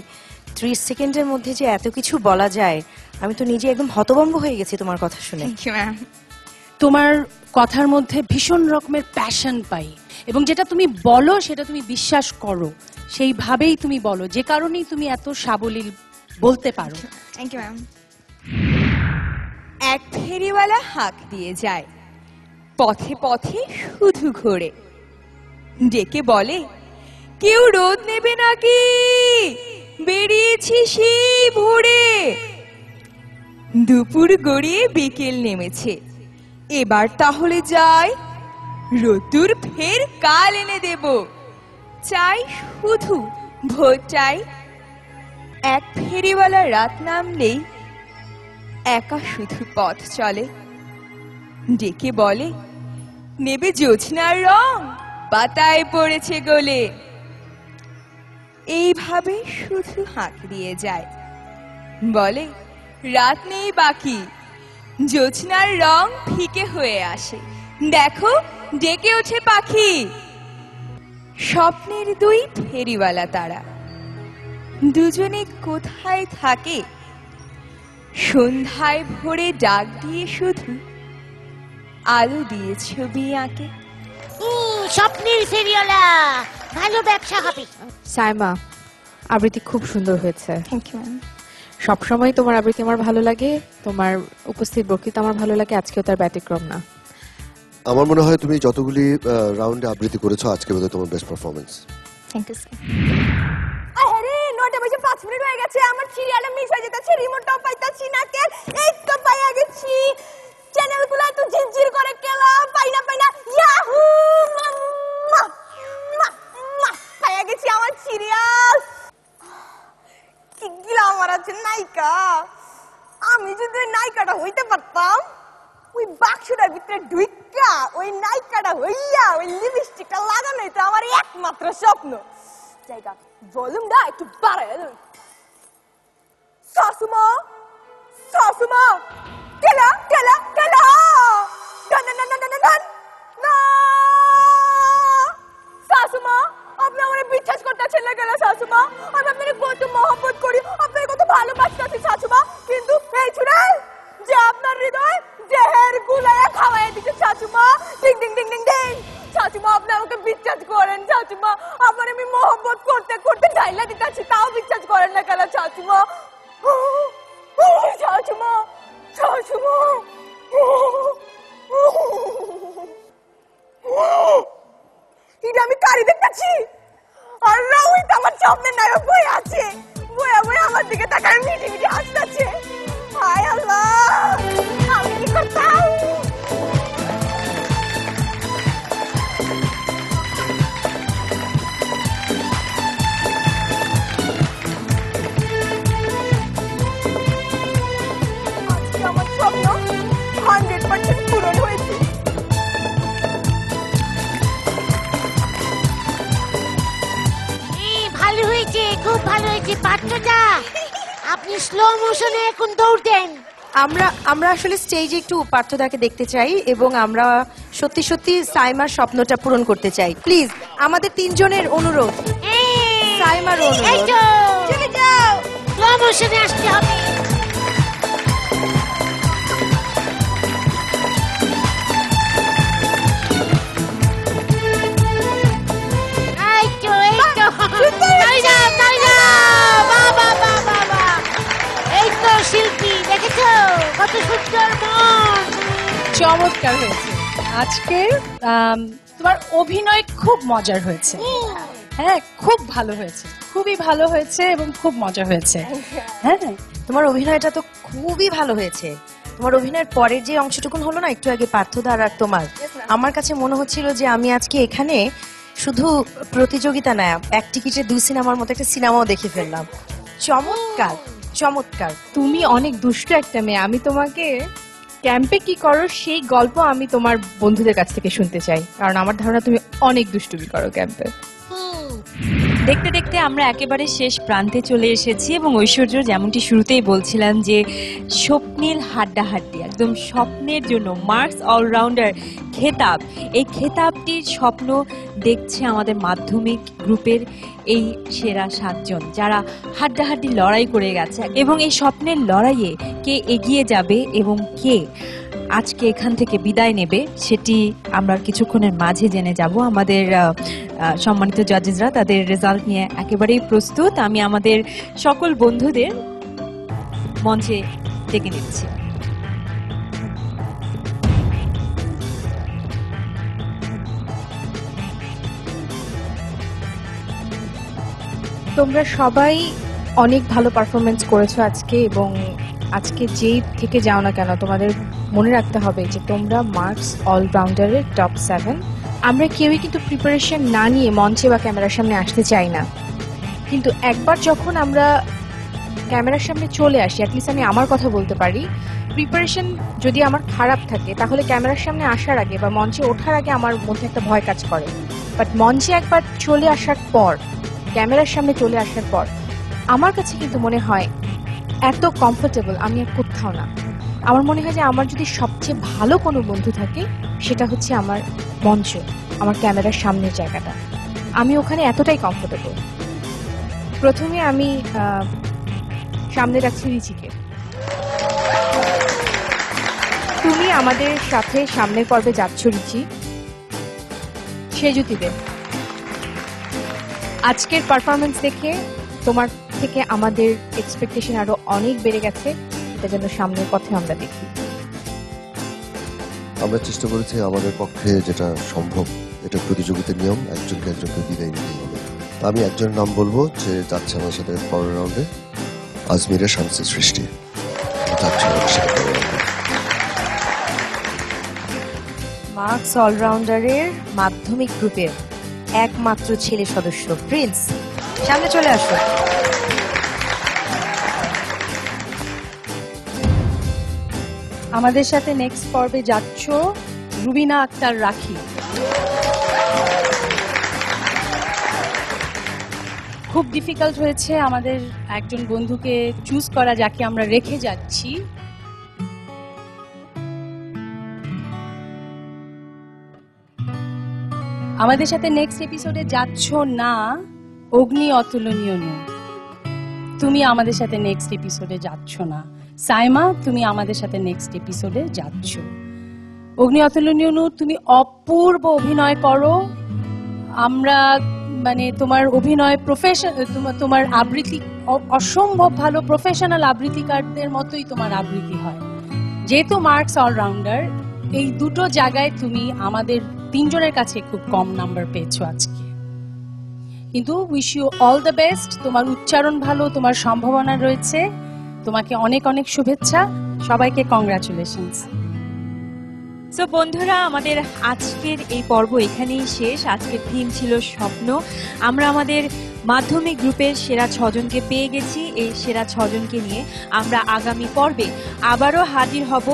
30 সেকেন্ডের মধ্যে যে এত কিছু বলা যায়, আমি তো নিজে একদম হতভম্ব হয়ে গেছি তোমার কথা শুনে। তোমার কথার মধ্যে ভীষণ রকমের প্যাশন পাই, এবং যেটা তুমি বলো সেটা তুমি বিশ্বাস করো, সেইভাবেই তুমি বলো, যে কারণেই তুমি এত সাবলীল বলতে পারো। Thank you ma'am. এক ফেরিওয়ালা হাঁক দিয়ে যায়, পথে পথে শুধু ঘোরে, ডেকে বলে, কেউ রোদ নেবে নাকি, বেরিয়েছি সেই ভোরে। দুপুর গড়িয়ে বিকেল নেমেছে, এবার তাহলে যাই, রতুর ফের কাল এনে দেব, চাই শুধু ভোরটাই। এক ফেরিওয়ালা রাত নামলেই একা শুধু পথ চলে, ডেকে বলে, নেবে জোছনার রং, পাতায় পড়েছে গলে। এইভাবে শুধু হাঁক দিয়ে যায়, বলে, রাত নেই বাকি, জোছনার রং ফিকে হয়ে আসে, দেখো ডেকে ওঠে পাখি। স্বপ্নের দুই ফেরিওয়ালা তারা, দুজনে কোথায় থাকে, সন্ধ্যায় ভোরে ডাক দিয়ে শুধু আলো দিয়ে ছবি আঁকে। স্বপ্নের ফেরিওয়ালা, ভালো ব্যবসা হবে। সাইমা, আবৃত্তি খুব সুন্দর হয়েছে। Thank you ma'am. সবসময় তোমার আবৃত্তি আমার ভালো লাগে, তোমার উপস্থিত বক্তৃতা আমার ভালো লাগে, আজকেও তার ব্যতিক্রম না। আমার মনে হয় তুমি যতগুলি রাউন্ডে আবৃত্তি করেছো, আজকে বোধহয় তোমার best performance. Thank you sir. আরে 9টা বেজে 5 মিনিট হয়ে গেছে, আমার সিরিয়ালটা মিস হয়ে যেতেছে, রিমোটটাও পাইতাছি না, কেন এই তো পাইয়া গেছি, চ্যানেলগুলো তো ঝিরঝির করে কেলাম, পাই না ইয়াহু পাইয়া গেছি আমার সিরিয়াল। কি গিলা আমার আছে নায়িকা, আমি যদি নায়িকাটা হইতে পারতাম, ওই বাক্সটার ভিতরে ঢুইকা ওই নায়িকাটা হইয়া ওই লিপস্টিকটা লাগানোই তো আমার একমাত্র স্বপ্ন। জায়গা ভলিউমটা একটু বাড়ায় দিন। শাশুমা, শাশুমা, কেলা কেলা কেলা, ডান ডান ডান ডান ডান না, শাশুমা আপনি আমারে বিশ্বাস করতেছেন না কেন শাশুমা? আমি আপনাকে কত মহব্বত করি, আপনাকে কত ভালোবাসতেছি শাশুমা, কিন্তু এই শুনেন যে আপনার হৃদয় জেহের গুলায়া খাওয়াই দিচ্ছে শাশুমা, ডিং ডিং ডিং ডিং ডিং। শাশুমা আপনি আমাকে বিশ্বাস করেন শাশুমা, আমার আমি মহব্বত করতে করতে ঢাইলা দিতেছি, তাও বিশ্বাস করেন না কেন শাশুমা? শাশুমা, শাশুমা, এটা আমি কারি দেখতেছি, আর রোহিত আমার স্বপ্নের নায়ক বই আছে, বইয়া বইয়া আমার দিকে তাকায় মিটি মিটি হাসতেছে। হায় আল্লাহ, আমি কি করতাম? আজকে আমার স্বপ্ন 100% পূরণ হয়েছে। ভালো হয়েছে, খুব ভালো হয়েছে পাত্রদা। আপনি স্লো মোশনে এখন দৌড় দেন। আমরা আসলে স্টেজে একটু পার্থদাকে দেখতে চাই এবং আমরা সত্যি সত্যি সাইমার স্বপ্নটা পূরণ করতে চাই। প্লিজ আমাদের তিনজনের অনুরোধ, সাইমার অনুরোধ, চলে যাও, স্লো মোশনে আসতে হবে। শিল্পী দেখেছো কত সুন্দর মন। চমৎকার হয়েছে আজকে। তোমার অভিনয় খুব মজার হয়েছে। হ্যাঁ, খুব ভালো হয়েছে, খুবই ভালো হয়েছে এবং খুব মজা হয়েছে। হ্যাঁ, তোমার অভিনয়টা তো খুবই ভালো হয়েছে। তোমার অভিনয়ের পরের যে অংশটুকুন হলো না একটু আগে পার্থদার আর তোমার, আমার কাছে মনে হচ্ছিল যে আমি আজকে এখানে শুধু প্রতিযোগিতা না, এক টিকিটে 2 সিনেমার মতো একটা সিনেমাও দেখে ফেললাম। চমৎকার চমৎকার। তুমি অনেক দুষ্ট একটা মেয়ে। আমি তোমাকে ক্যাম্পে কি করো সেই গল্প আমি তোমার বন্ধুদের কাছ থেকে শুনতে চাই, কারণ আমার ধারণা তুমি অনেক দুষ্টুমি করো ক্যাম্পে। দেখতে দেখতে আমরা একেবারে শেষ প্রান্তে চলে এসেছি এবং ঐশ্বর্য যেমনটি শুরুতেই বলছিলাম যে স্বপ্নীল হাড্ডাহাড্ডি, একদম স্বপ্নের জন্য মার্কস অলরাউন্ডার খেতাব, এই খেতাবটির স্বপ্ন দেখছে আমাদের মাধ্যমিক গ্রুপের এই সেরা 7 জন যারা হাড্ডাহাড্ডি লড়াই করে গেছে। এবং এই স্বপ্নের লড়াইয়ে কে এগিয়ে যাবে এবং কে আজকে এখান থেকে বিদায় নেবে সেটি আমরা কিছুক্ষণের মাঝে জেনে যাব। আমাদের সম্মানিত জাজেসরা তাদের রেজাল্ট নিয়ে একেবারেই প্রস্তুত। আমি আমাদের সকল বন্ধুদের মঞ্চে ডেকে নিচ্ছি। তোমরা সবাই অনেক ভালো পারফরমেন্স করেছো আজকে, এবং আজকে যেই থেকে যাও না কেন তোমাদের মনে রাখতে হবে যে তোমরা মার্কস অলরাউন্ডারের টপ 7। আমরা কেউই কিন্তু প্রিপারেশন না নিয়ে মঞ্চে বা ক্যামেরার সামনে আসতে চাই না, কিন্তু একবার যখন আমরা ক্যামেরার সামনে চলে আসি, অ্যাটলিস্ট আমি আমার কথা বলতে পারি, প্রিপারেশন যদি আমার খারাপ থাকে তাহলে ক্যামেরার সামনে আসার আগে বা মঞ্চে ওঠার আগে আমার মধ্যে একটা ভয় কাজ করে। বাট মঞ্চে একবার চলে আসার পর, ক্যামেরার সামনে চলে আসার পর আমার কাছে কিন্তু মনে হয় এত কমফোর্টেবল আমি আর কোথাও না। আমার মনে হয় যে আমার যদি সবচেয়ে ভালো কোনো বন্ধু থাকে সেটা হচ্ছে আমার মঞ্চ, আমার ক্যামেরার সামনের জায়গাটা। আমি ওখানে এতটাই কমফোর্টেবল। প্রথমে আমি সামনে রাখছি রিচিকে। তুমি আমাদের সাথে সামনের পর্বে যাচ্ছ রিচি। সেজুতি দে, আজকের পারফরমেন্স দেখে তোমার থেকে আমাদের এক্সপেকটেশন আরো অনেক বেড়ে গেছে। এটা যেন সামনের পথে আমরা দেখি। আমরা চেষ্টা করেছি আমাদের পক্ষে যেটা সম্ভব। এটা প্রতিযোগিতার নিয়ম, একজনকে একজনকে বিদায় নিতেই হবে। আমি একজনের নাম বলবো যে যাচ্ছে আমার সাথে পরের রাউন্ডে, আজমিরা শামসি সৃষ্টি যাচ্ছে আমার সাথে পরের রাউন্ডে। মার্কস অলরাউন্ডারের মাধ্যমিক গ্রুপের একমাত্র ছেলে সদস্য প্রিন্স, সামনে চলে আসো। আমাদের সাথে নেক্সট পর্বে যাচ্ছ রুবিনা আক্তার রাখি। খুব ডিফিকাল্ট হয়েছে আমাদের একজন বন্ধুকে চুজ করা যাকে আমরা রেখে যাচ্ছি। আমাদের সাথে নেক্সট এপিসোডে যাচ্ছ না অগ্নি অতুলনীয় নু, তুমি আমাদের সাথে নেক্সট এপিসোডে যাচ্ছ না। সাইমা, তুমি আমাদের সাথে নেক্সট এপিসোডে যাচ্ছ। অগ্নি অতুলনীয় নু, তুমি অপূর্ব অভিনয় করো। আমরা মানে তোমার অভিনয় প্রফেশন, তোমার আবৃত্তি অসম্ভব ভালো, প্রফেশনাল আবৃত্তিকারদের মতোই তোমার আবৃত্তি হয়। যেহেতু মার্কস অলরাউন্ডার, এই দুটো জায়গায় তুমি আমাদের 3 জনের কাছে খুব কম নাম্বার পেয়েছো আজকে। কিন্তু wish you all the best. তোমার উচ্চারণ ভালো, তোমার সম্ভাবনা রয়েছে, তোমাকে অনেক অনেক শুভেচ্ছা, সবাইকে কংগ্রাচুলেশনস। সো বন্ধুরা, আমাদের আজকের এই পর্ব এখানেই শেষ। আজকের থিম ছিল স্বপ্ন। আমরা আমাদের মাধ্যমিক গ্রুপের সেরা 6 জনকে পেয়ে গেছি। এই সেরা 6 জনকে নিয়ে আমরা আগামী পর্বে আবারও হাজির হব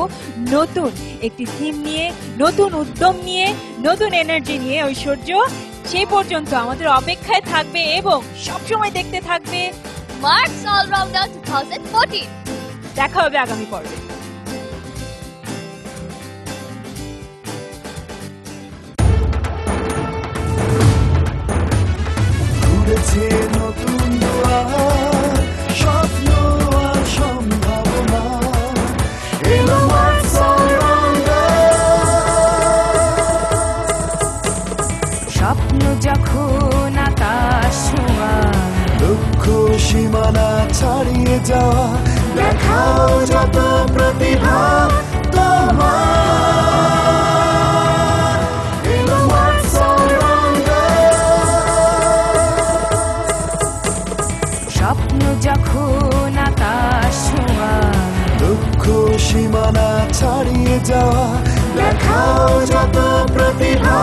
নতুন একটি থিম নিয়ে, নতুন উদ্যম নিয়ে, নতুন এনার্জি নিয়ে। ঐশ্বর্য, সেই পর্যন্ত আমাদের অপেক্ষায় থাকবে এবং সবসময় দেখতে থাকবে মার্কস অলরাউন্ডার 2014। দেখা হবে আগামী পর্বে। খুলেছে নতুন দুয়ার, স্বপ্ন আর সম্ভাবনা, এলো মার্কস স্বপ্ন যখন আকাশ ছোঁয়া, লক্ষ্য সীমানা ছাড়িয়ে যাওয়া, দেখাও যত প্রতিভা তোমার, এলো মার্কস স্বপ্ন যখন আকাশ ছোঁয়া, লক্ষ্য সীমানা ছাড়িয়ে যাওয়া, দেখাও যত প্রতিভা